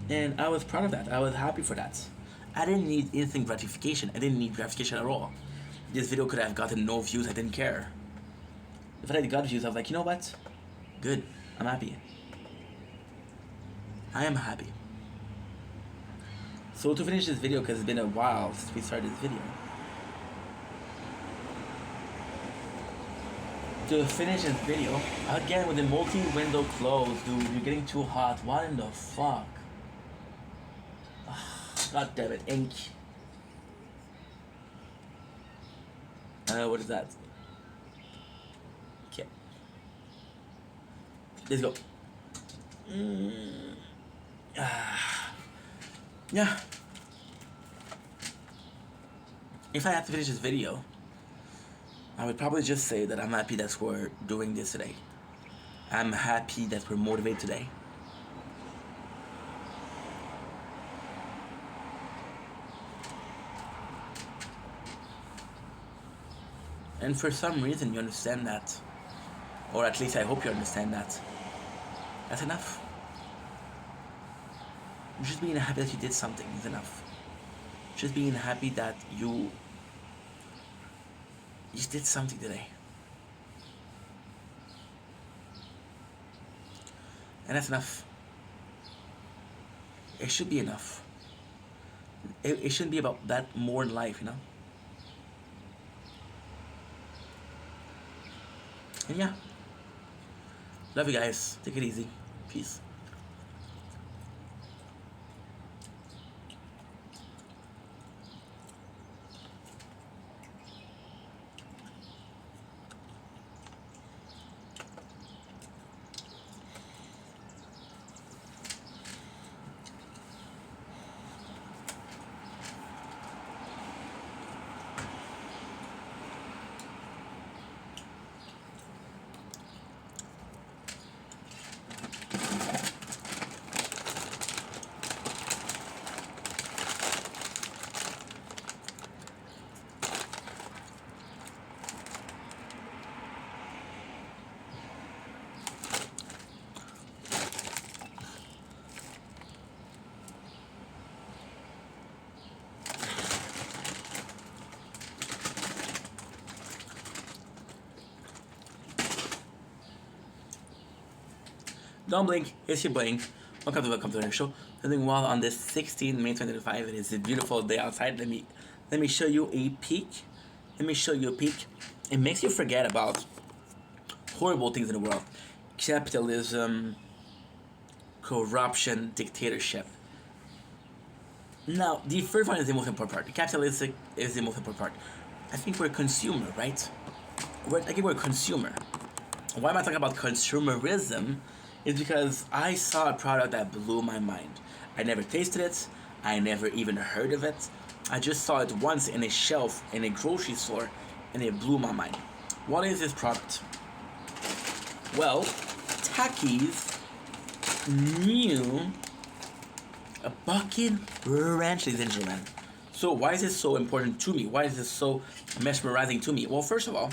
[SPEAKER 1] And I was proud of that. I was happy for that. I didn't need instant gratification. I didn't need gratification at all. This video could have gotten no views. I didn't care. If I had got views, I was like, you know what? Good. I'm happy. I am happy. So to finish this video, because it's been a while since we started this video. To finish this video, again with the multi-window closed, dude, you're getting too hot. What in the fuck? God damn it, ink. What is that? Okay. Let's go. Yeah. If I had to finish this video, I would probably just say that I'm happy that we're doing this today. I'm happy that we're motivated today. And for some reason you understand that. Or at least I hope you understand that. That's enough. Just being happy that you did something is enough. Just being happy that you did something today. And that's enough. It should be enough. It shouldn't be about that more in life, you know? And yeah. Love you guys. Take it easy. Peace. Don't blink, it's your bling. Welcome to the show. Doing well on this 16th May 2025. It is a beautiful day outside. Let me show you a peek. Let me show you a peek. It makes you forget about horrible things in the world. Capitalism, corruption, dictatorship. Now, the first one is the most important part. Capitalism is the most important part. I think we're a consumer, right? I think we're a consumer. Why am I talking about consumerism? Is because I saw a product that blew my mind. I never tasted it. I never even heard of it. I just saw it once in a shelf in a grocery store and it blew my mind. What is this product? Well, Takis new a bucket ranch, ladies and gentlemen. So why is this so important to me? Why is this so mesmerizing to me? Well, first of all,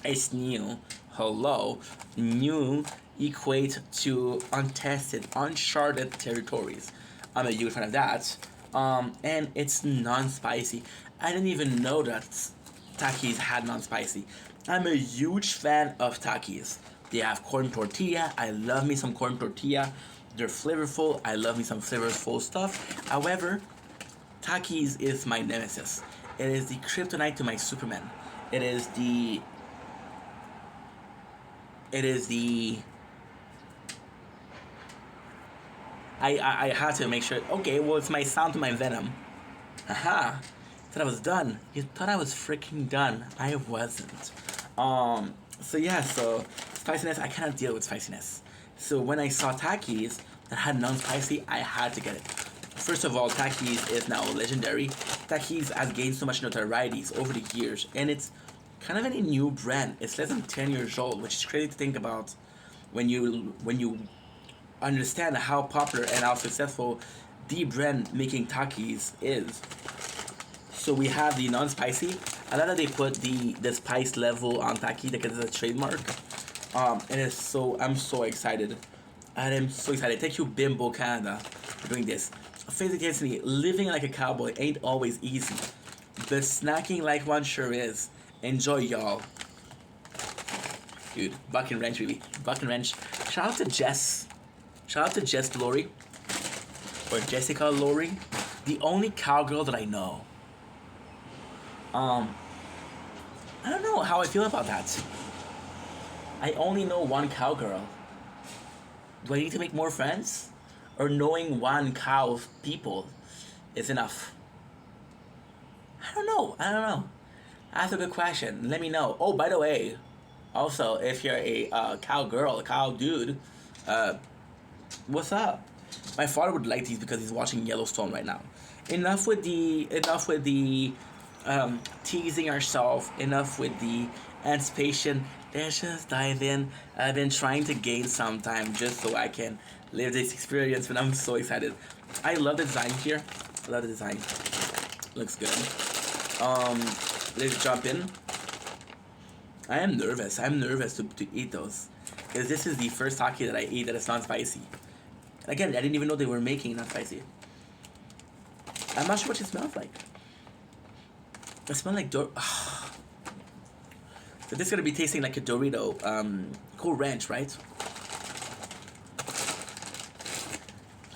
[SPEAKER 1] it's new. Hello. New equate to untested, uncharted territories. I'm a huge fan of that. And it's non-spicy. I didn't even know that Takis had non-spicy. I'm a huge fan of Takis. They have corn tortilla. I love me some corn tortilla. They're flavorful. I love me some flavorful stuff. However, Takis is my nemesis. It is the kryptonite to my Superman. It is the I had to make sure. Okay, well, it's my sound to my Venom. Haha. Thought I was done. You thought I was freaking done. I wasn't. So yeah, so spiciness, I cannot deal with spiciness. So when I saw Takis that had non-spicy, I had to get it. First of all, Takis is now legendary. Takis has gained so much notoriety over the years, and it's kind of a new brand. It's less than 10 years old, which is crazy to think about when you understand how popular and how successful the brand making Takis is. So we have the non-spicy. I love that they put the spice level on Taki because it's a trademark. And I'm so excited. I am so excited. Thank you, Bimbo Canada, for doing this. face it against me. Living like a cowboy ain't always easy, but snacking like one sure is. Enjoy, y'all. Dude, Buck and Wrench, baby. Buck and Wrench. Shout out to Jess. Shout out to Jess Glory. Or Jessica Lori. The only cowgirl that I know. I don't know how I feel about that. I only know one cowgirl. Do I need to make more friends? Or knowing one cow people is enough? I don't know. That's a good question. Let me know. Oh, by the way, also, if you're a cow girl, a cow dude, what's up? My father would like these because he's watching Yellowstone right now. Enough with the teasing ourselves. Enough with the anticipation. Let's just dive in. I've been trying to gain some time just so I can live this experience, but I'm so excited. I love the design here. I love the design. Looks good. Let's jump in. I am nervous. I'm nervous to eat those. Because this is the first taki that I eat that is not spicy. Again, I didn't even know they were making not spicy. I'm not sure what it smells like. It smells like So this is gonna be tasting like a Dorito, Cool Ranch, right?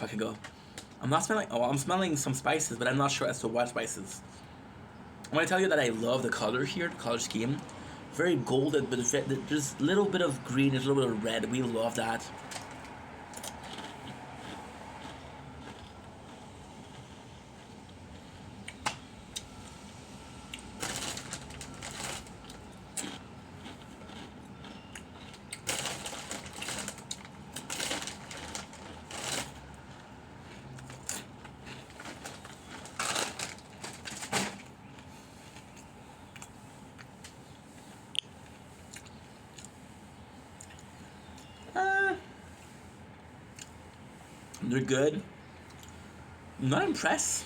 [SPEAKER 1] I can go. I'm smelling some spices, but I'm not sure as to what spices. I'm gonna tell you that I love the color here, the color scheme. Very golden, but there's a little bit of green, there's a little bit of red. We love that. They're good. I'm not impressed.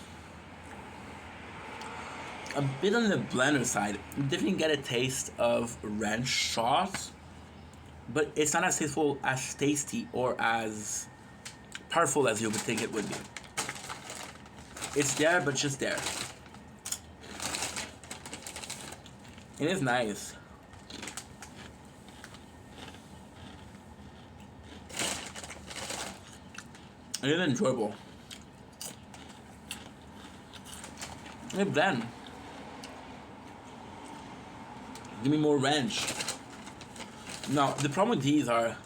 [SPEAKER 1] A bit on the blender side. Definitely get a taste of ranch sauce, but it's not as tasty or as powerful as you would think it would be. It's there, but just there. It is nice. It is enjoyable. Hey, blend. Give me more ranch. Now, the problem with these are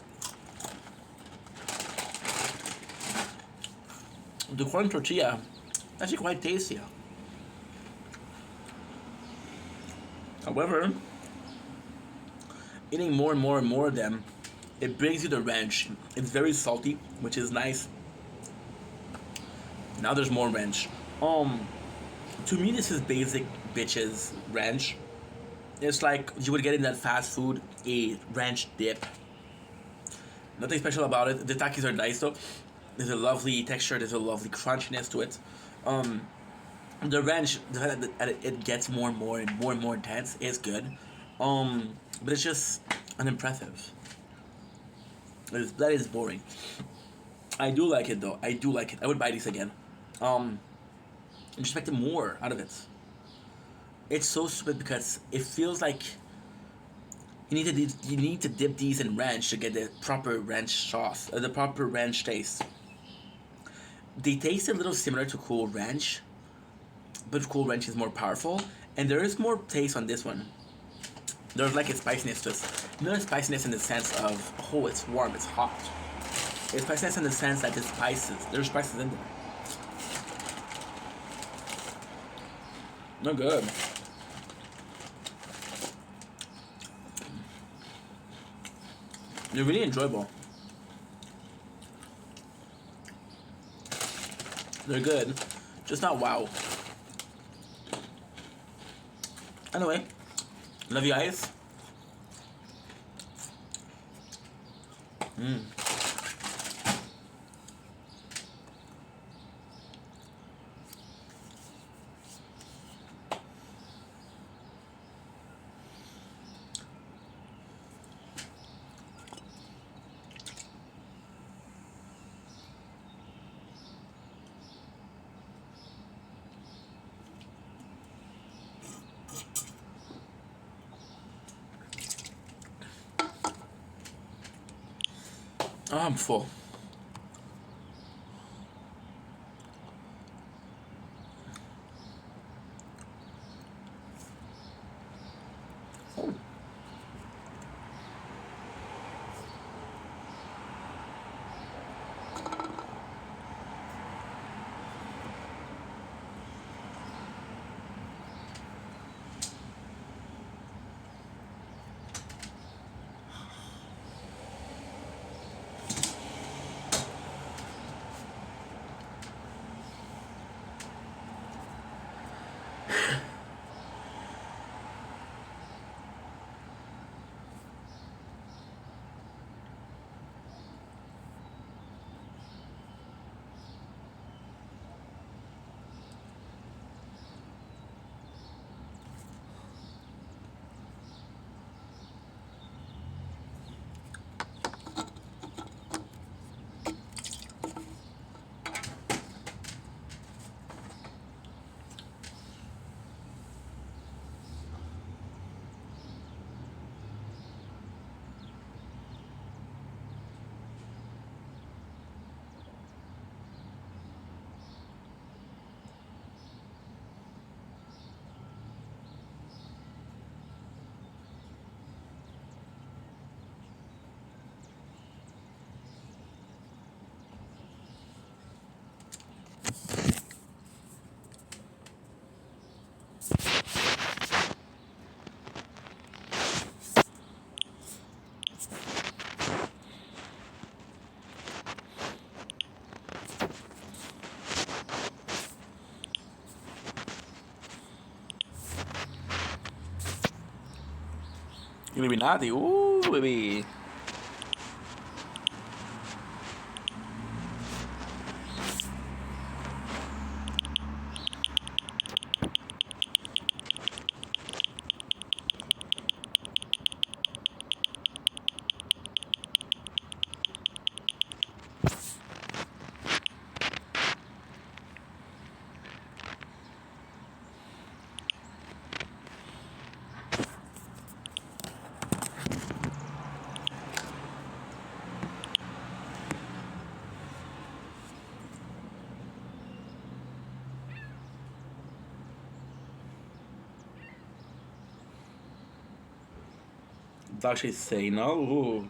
[SPEAKER 1] the corn tortilla is actually quite tasty. However, eating more and more and more of them, it brings you the ranch. It's very salty, which is nice. Now there's more ranch. To me, this is basic bitches ranch. It's like you would get in that fast food, a ranch dip. Nothing special about it. The takis are nice though. There's a lovely texture. There's a lovely crunchiness to it. The ranch, the fact that it gets more and more and more and more intense is good. But it's just unimpressive. That is boring. I do like it though. I do like it. I would buy these again. I'm expecting more out of it. It's so stupid because it feels like you need to dip these in ranch to get the proper ranch sauce, the proper ranch taste. They taste a little similar to Cool Ranch, but Cool Ranch is more powerful, and there is more taste on this one. There's like a spiciness to it. Not a spiciness in the sense of, oh, it's warm, it's hot. It's spiciness in the sense that there's spices in there. No good. They're really enjoyable. They're good, just not wow. Anyway, love you guys. I'm full. Oh. Illuminati, baby. It's actually saying no.